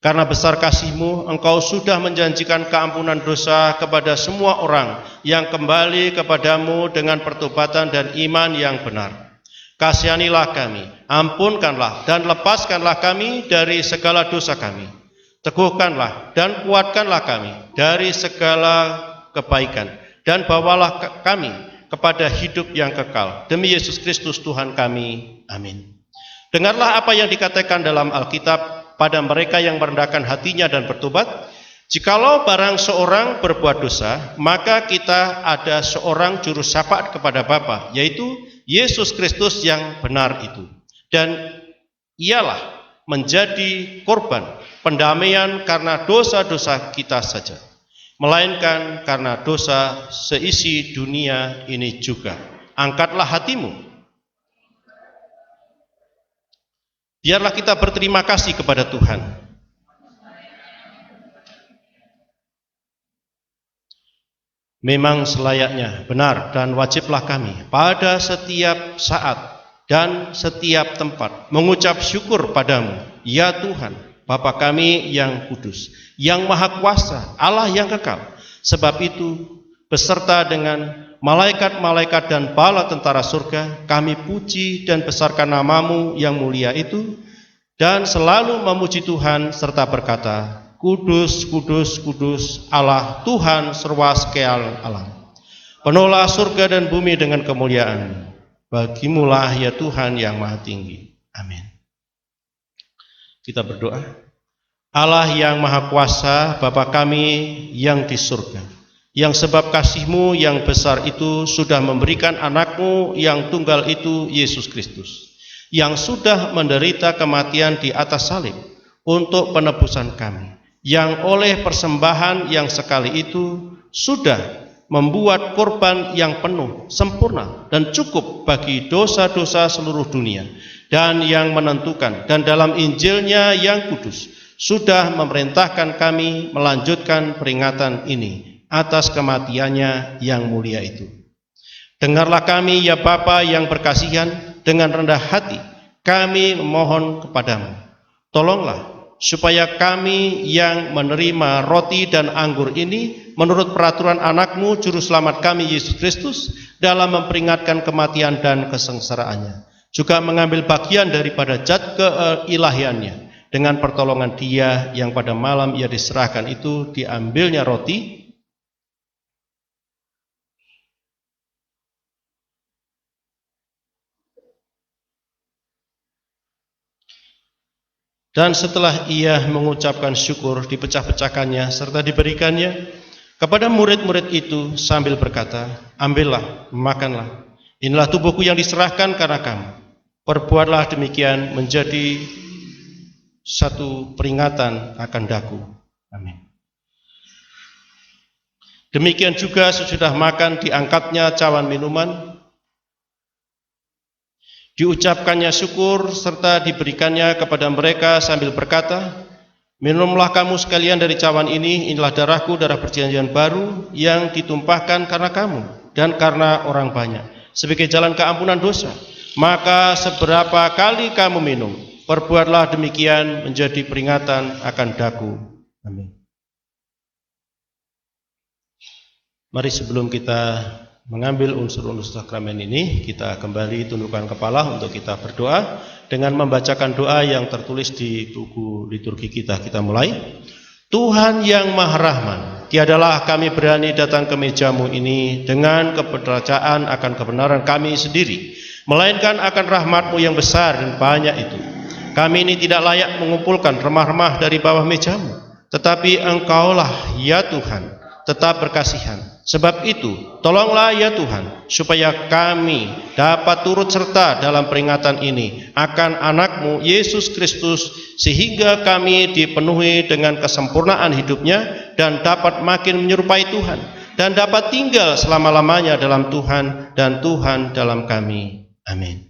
karena besar kasih-Mu, Engkau sudah menjanjikan keampunan dosa kepada semua orang yang kembali kepadamu dengan pertobatan dan iman yang benar. Kasihanilah kami, ampunkanlah dan lepaskanlah kami dari segala dosa kami. Teguhkanlah dan kuatkanlah kami dari segala kebaikan, dan bawalah kami kepada hidup yang kekal. Demi Yesus Kristus Tuhan kami. Amin. Dengarlah apa yang dikatakan dalam Alkitab pada mereka yang merendahkan hatinya dan bertobat. Jikalau barang seorang berbuat dosa, maka kita ada seorang juru syafaat kepada Bapa, yaitu Yesus Kristus yang benar itu. Dan ialah menjadi korban pendamaian karena dosa-dosa kita saja, melainkan karena dosa seisi dunia ini juga. Angkatlah hatimu. Biarlah kita berterima kasih kepada Tuhan. Memang selayaknya, benar dan wajiblah kami pada setiap saat dan setiap tempat mengucap syukur padamu, ya Tuhan, Bapa kami yang kudus, yang Maha Kuasa, Allah yang kekal. Sebab itu, beserta dengan malaikat-malaikat dan bala tentara surga, kami puji dan besarkan namamu yang mulia itu, dan selalu memuji Tuhan serta berkata, Kudus, kudus, kudus, Allah Tuhan serwasekalian alam. Penuhlah surga dan bumi dengan kemuliaan. Bagimulah ya Tuhan yang maha tinggi. Amin. Kita berdoa. Allah yang Maha Kuasa, Bapa kami yang di surga, yang sebab kasih-Mu yang besar itu sudah memberikan anak-Mu yang tunggal itu, Yesus Kristus, yang sudah menderita kematian di atas salib untuk penebusan kami, yang oleh persembahan yang sekali itu sudah membuat korban yang penuh, sempurna, dan cukup bagi dosa-dosa seluruh dunia, dan yang menentukan dan dalam Injilnya yang kudus sudah memerintahkan kami melanjutkan peringatan ini atas kematiannya yang mulia itu. Dengarlah kami ya Bapa yang berkasihan, dengan rendah hati kami memohon kepadamu. Tolonglah supaya kami yang menerima roti dan anggur ini menurut peraturan anak-Mu Juru Selamat kami Yesus Kristus dalam memperingatkan kematian dan kesengsaraannya, juga mengambil bagian daripada zat keilahiannya dengan pertolongan Dia yang pada malam Ia diserahkan itu diambilnya roti, dan setelah Ia mengucapkan syukur dipecah-pecahkannya serta diberikannya kepada murid-murid itu sambil berkata, ambillah, makanlah, inilah tubuhku yang diserahkan karena kamu. Perbuatlah demikian menjadi satu peringatan akan daku. Amin. Demikian juga sesudah makan diangkatnya cawan minuman, Diucapkannya syukur serta diberikannya kepada mereka sambil berkata, "Minumlah kamu sekalian dari cawan ini, inilah darahku, darah perjanjian baru yang ditumpahkan karena kamu dan karena orang banyak, sebagai jalan keampunan dosa. Maka seberapa kali kamu minum, perbuatlah demikian menjadi peringatan akan daku." Amin. Mari sebelum kita mengambil unsur-unsur sakramen ini, kita kembali tundukkan kepala untuk kita berdoa dengan membacakan doa yang tertulis di buku liturgi kita. Kita mulai. Tuhan yang Maha Rahman, tiadalah kami berani datang ke mejamu ini dengan kepercayaan akan kebenaran kami sendiri, melainkan akan rahmat-Mu yang besar dan banyak itu. Kami ini tidak layak mengumpulkan remah-remah dari bawah mejamu, tetapi Engkaulah ya Tuhan tetap berkasihan. Sebab itu, tolonglah ya Tuhan, supaya kami dapat turut serta dalam peringatan ini akan anak-Mu Yesus Kristus, sehingga kami dipenuhi dengan kesempurnaan hidupnya dan dapat makin menyerupai Tuhan, dan dapat tinggal selama-lamanya dalam Tuhan dan Tuhan dalam kami. Amin.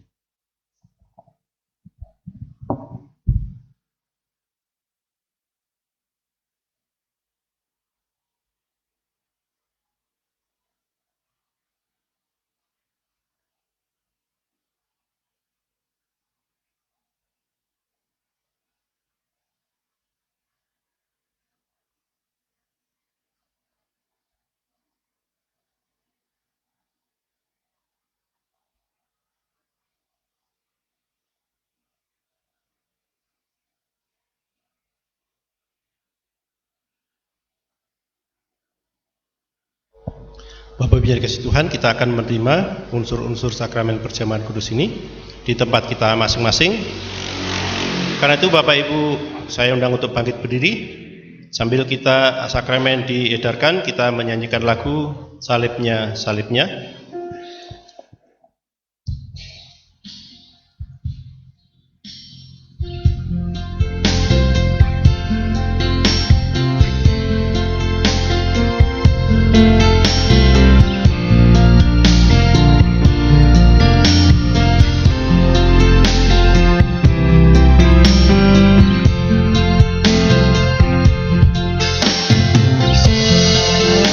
Bapak Ibu yang dikasihi Tuhan, kita akan menerima unsur-unsur sakramen perjamuan kudus ini di tempat kita masing-masing. Karena itu Bapak Ibu, saya undang untuk bangkit berdiri. Sambil kita sakramen diedarkan, kita menyanyikan lagu Salibnya, Salibnya.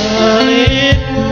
Salibmu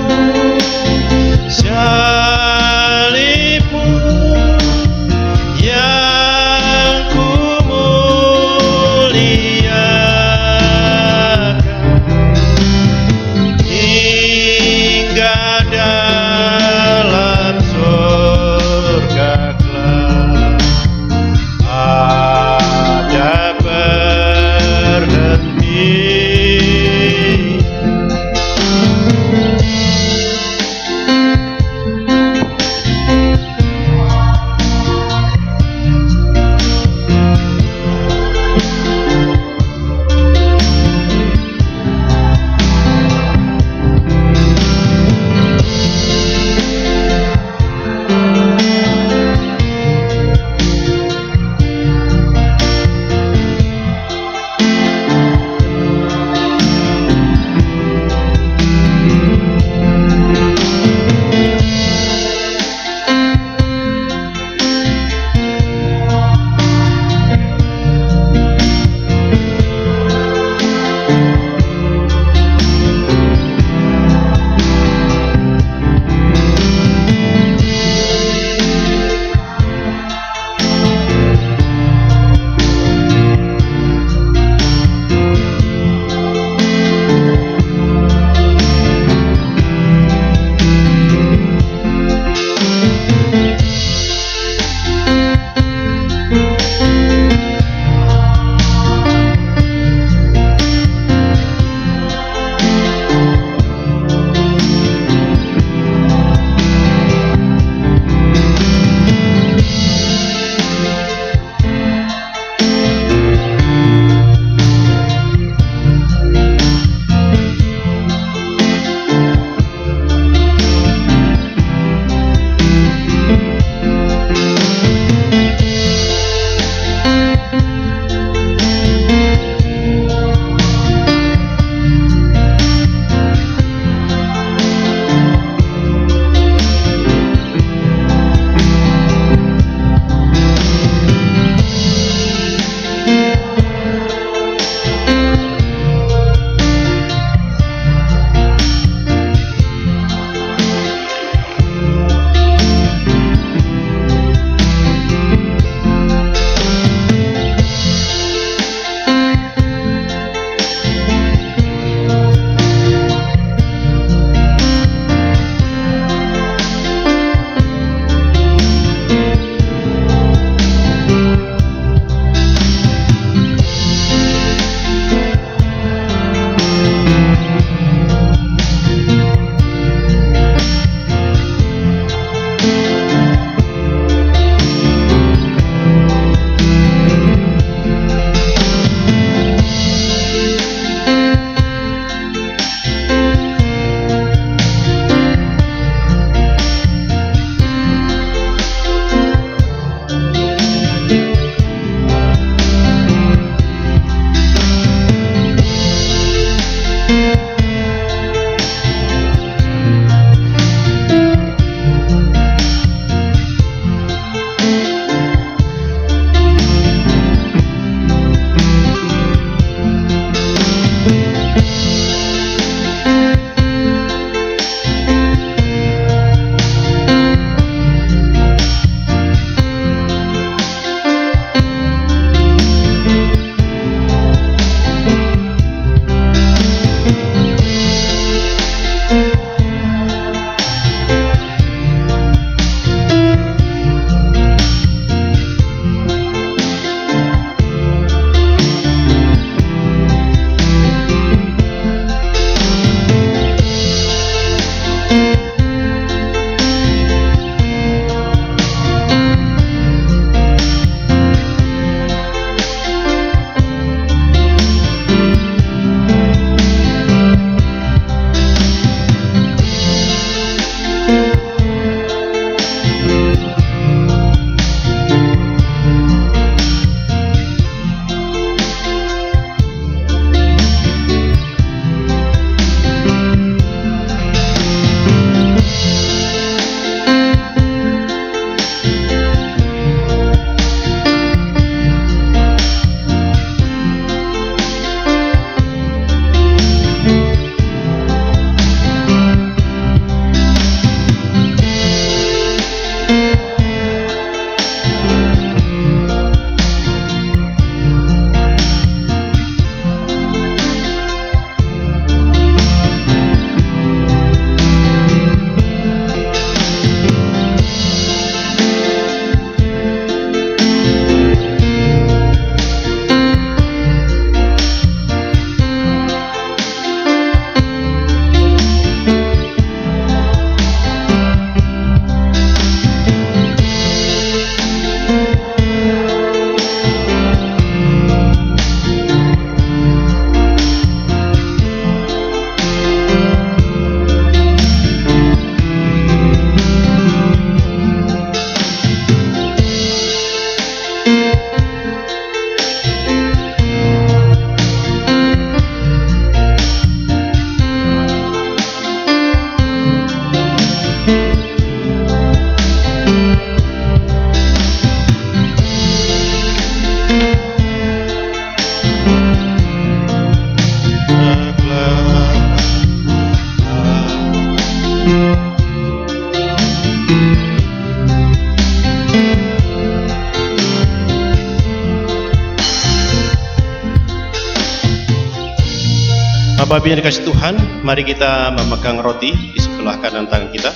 Bapak yang dikasih Tuhan, mari kita memegang roti di sebelah kanan tangan kita.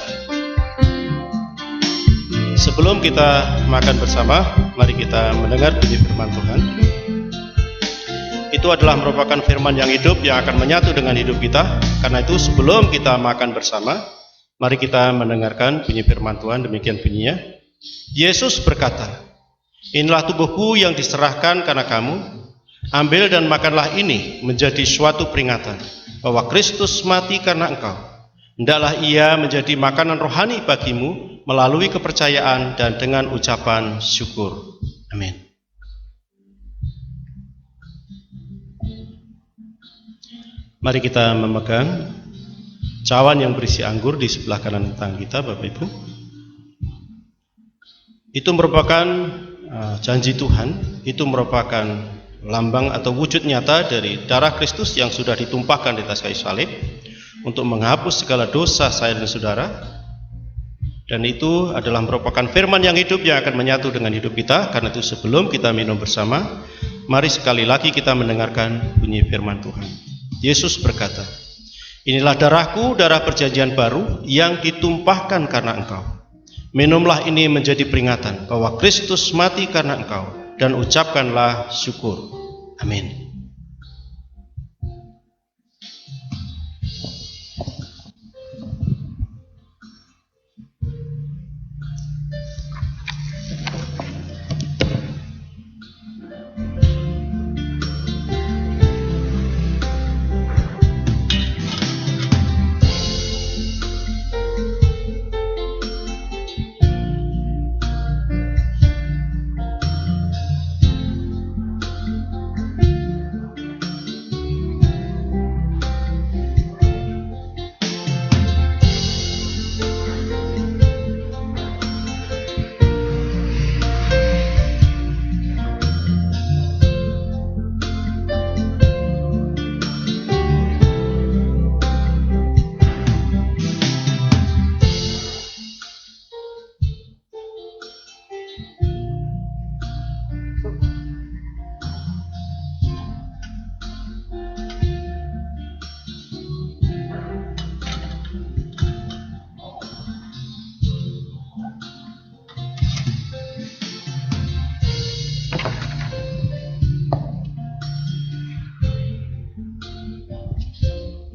Sebelum kita makan bersama, mari kita mendengar bunyi firman Tuhan. Itu adalah merupakan firman yang hidup yang akan menyatu dengan hidup kita. Karena itu sebelum kita makan bersama, mari kita mendengarkan bunyi firman Tuhan. Demikian bunyinya. Yesus berkata, inilah tubuhku yang diserahkan karena kamu. Ambil dan makanlah ini menjadi suatu peringatan bahwa Kristus mati karena engkau. Hendaklah ia menjadi makanan rohani bagimu melalui kepercayaan dan dengan ucapan syukur. Amin. Mari kita memegang cawan yang berisi anggur di sebelah kanan tangan kita, Bapak Ibu. Itu merupakan janji Tuhan, itu merupakan lambang atau wujud nyata dari darah Kristus yang sudah ditumpahkan di atas kayu salib untuk menghapus segala dosa saya dan saudara. Dan itu adalah merupakan firman yang hidup yang akan menyatu dengan hidup kita. Karena itu sebelum kita minum bersama, mari sekali lagi kita mendengarkan bunyi firman Tuhan. Yesus berkata, inilah darahku, darah perjanjian baru yang ditumpahkan karena engkau. Minumlah ini menjadi peringatan bahwa Kristus mati karena engkau, dan ucapkanlah syukur. Amin.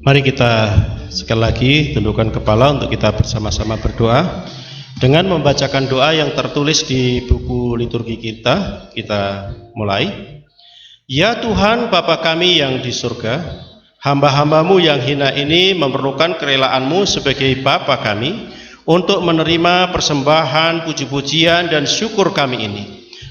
Mari kita sekali lagi tundukkan kepala untuk kita bersama-sama berdoa dengan membacakan doa yang tertulis di buku liturgi kita. Kita mulai. Ya Tuhan Bapa kami yang di surga, hamba-hambamu yang hina ini memerlukan kerelaanmu sebagai Bapa kami untuk menerima persembahan, puji-pujian dan syukur kami ini.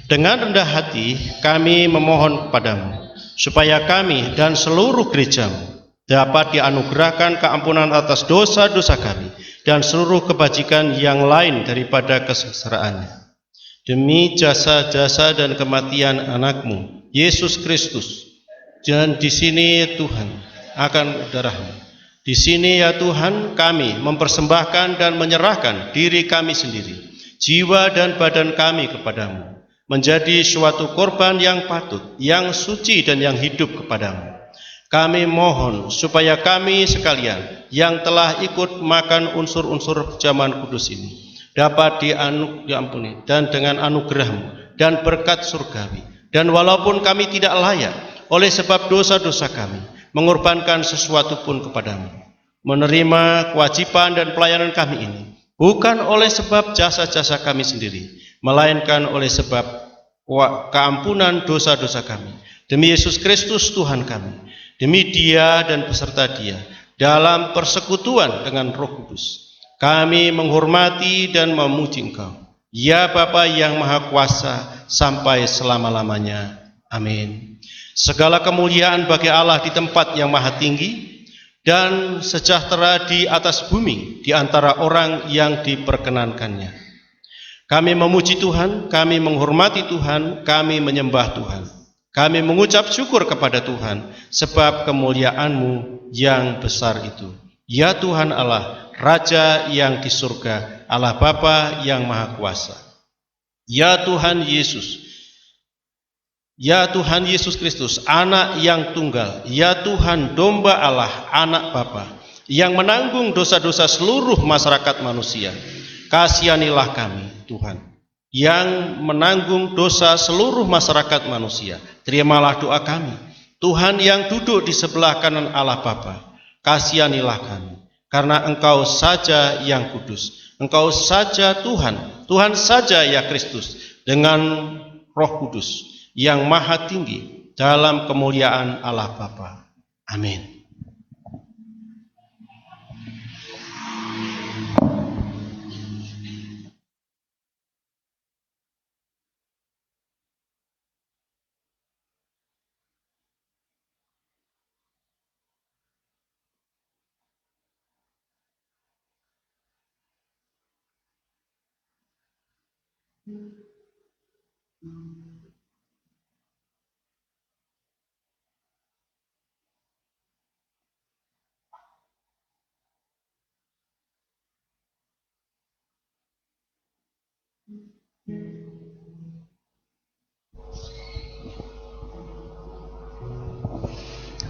Dengan rendah hati kami memohon kepadamu supaya kami dan seluruh gerejamu dapat dianugerahkan keampunan atas dosa-dosa kami dan seluruh kebajikan yang lain daripada kesengsaraannya. Demi jasa-jasa dan kematian anakmu, Yesus Kristus. Dan di sini Tuhan akan darahmu. Di sini ya Tuhan kami mempersembahkan dan menyerahkan diri kami sendiri, jiwa dan badan kami kepadamu, menjadi suatu korban yang patut, yang suci dan yang hidup kepadamu. Kami mohon supaya kami sekalian yang telah ikut makan unsur-unsur perjamuan kudus ini dapat diampuni dan dengan anugerah-Mu dan berkat surgawi. Dan walaupun kami tidak layak oleh sebab dosa-dosa kami mengorbankan sesuatu pun kepadamu, menerima kewajiban dan pelayanan kami ini bukan oleh sebab jasa-jasa kami sendiri, melainkan oleh sebab keampunan dosa-dosa kami. Demi Yesus Kristus Tuhan kami, demi Dia dan beserta Dia dalam persekutuan dengan Roh Kudus, kami menghormati dan memuji Engkau, ya Bapa yang Maha Kuasa sampai selama-lamanya. Amin. Segala kemuliaan bagi Allah di tempat yang maha tinggi dan sejahtera di atas bumi di antara orang yang diperkenankannya. Kami memuji Tuhan, kami menghormati Tuhan, kami menyembah Tuhan. Kami mengucap syukur kepada Tuhan sebab kemuliaan-Mu yang besar itu. Ya Tuhan Allah, Raja yang di surga, Allah Bapa yang Maha Kuasa. Ya Tuhan Yesus, Ya Tuhan Yesus Kristus, anak yang tunggal, ya Tuhan domba Allah, anak Bapa, yang menanggung dosa-dosa seluruh masyarakat manusia. Kasihanilah kami, Tuhan, yang menanggung dosa seluruh masyarakat manusia. Terimalah doa kami, Tuhan yang duduk di sebelah kanan Allah Bapa. Kasihanilah kami, karena Engkau saja yang kudus, Engkau saja Tuhan, Tuhan saja ya Kristus, dengan Roh Kudus yang maha tinggi dalam kemuliaan Allah Bapa. Amin.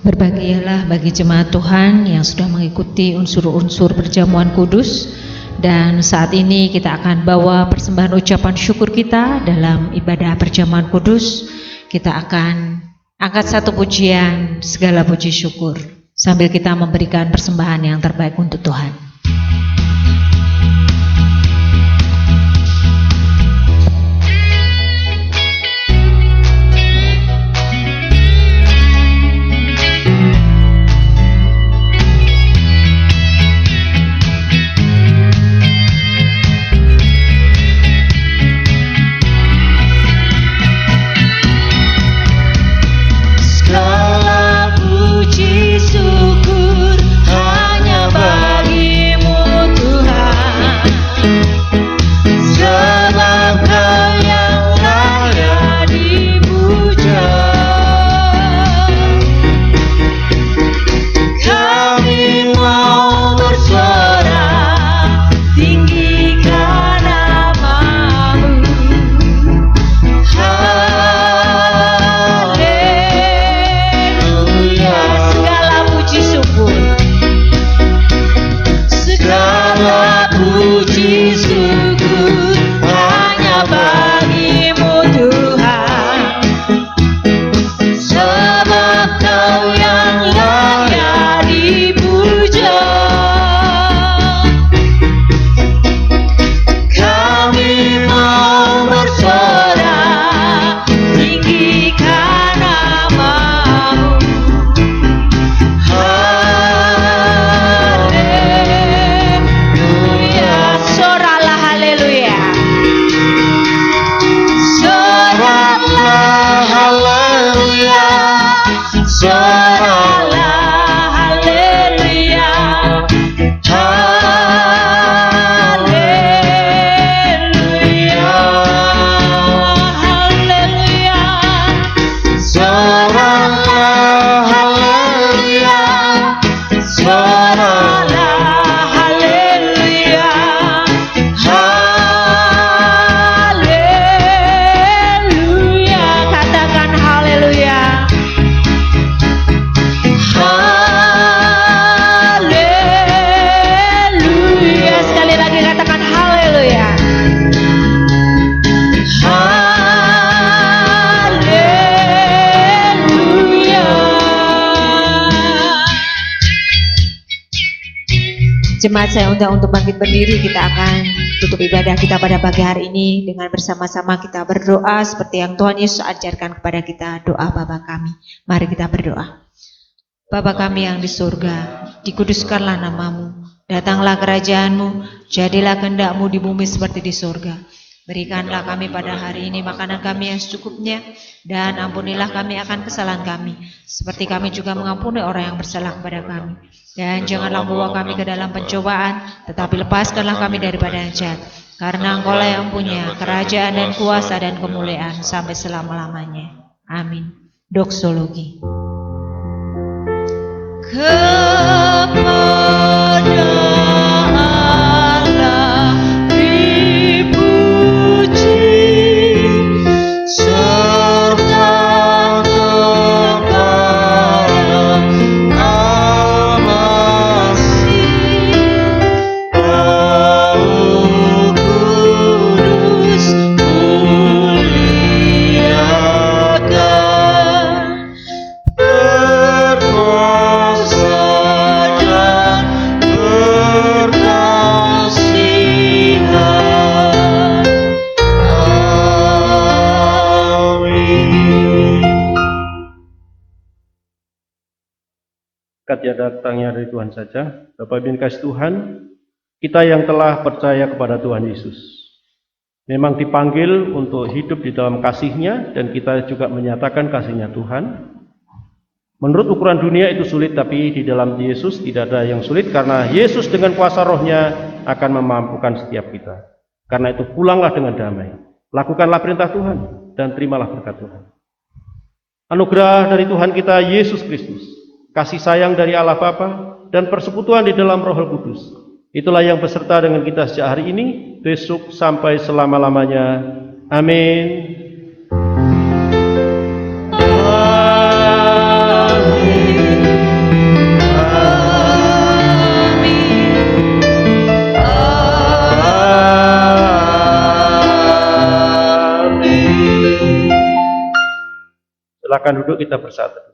Berbahagialah bagi jemaat Tuhan yang sudah mengikuti unsur-unsur perjamuan kudus. Dan saat ini kita akan bawa persembahan ucapan syukur kita dalam ibadah perjamuan kudus. Kita akan angkat satu pujian, segala puji syukur, sambil kita memberikan persembahan yang terbaik untuk Tuhan. Jemaat saya undang untuk bangkit berdiri. Kita akan tutup ibadah kita pada pagi hari ini dengan bersama-sama kita berdoa seperti yang Tuhan Yesus ajarkan kepada kita, doa Bapa kami. Mari kita berdoa. Bapa kami yang di surga, dikuduskanlah namamu, datanglah kerajaanmu, jadilah kehendak-mu di bumi seperti di surga. Berikanlah kami pada hari ini makanan kami yang secukupnya, dan ampunilah kami akan kesalahan kami, seperti kami juga mengampuni orang yang bersalah kepada kami. Dan janganlah membawa kami ke dalam pencobaan, tetapi lepaskanlah kami daripada yang jahat. Karena Engkau-lah yang punya kerajaan dan kuasa dan kemuliaan sampai selama-lamanya. Amin. Doksologi. Kepada Allah dipuji serta berkat yang datangnya dari Tuhan saja. Bapak Ibu kasih Tuhan, kita yang telah percaya kepada Tuhan Yesus memang dipanggil untuk hidup di dalam kasih-Nya, dan kita juga menyatakan kasih-Nya Tuhan. Menurut ukuran dunia itu sulit, tapi di dalam Yesus tidak ada yang sulit, karena Yesus dengan kuasa Roh-Nya akan memampukan setiap kita. Karena itu pulanglah dengan damai, lakukanlah perintah Tuhan, dan terimalah berkat Tuhan. Anugerah dari Tuhan kita Yesus Kristus, kasih sayang dari Allah Bapa, dan persekutuan di dalam Roh Kudus, itulah yang beserta dengan kita sejak hari ini, besok, sampai selama-lamanya. Amin. Silakan duduk, kita bersatu.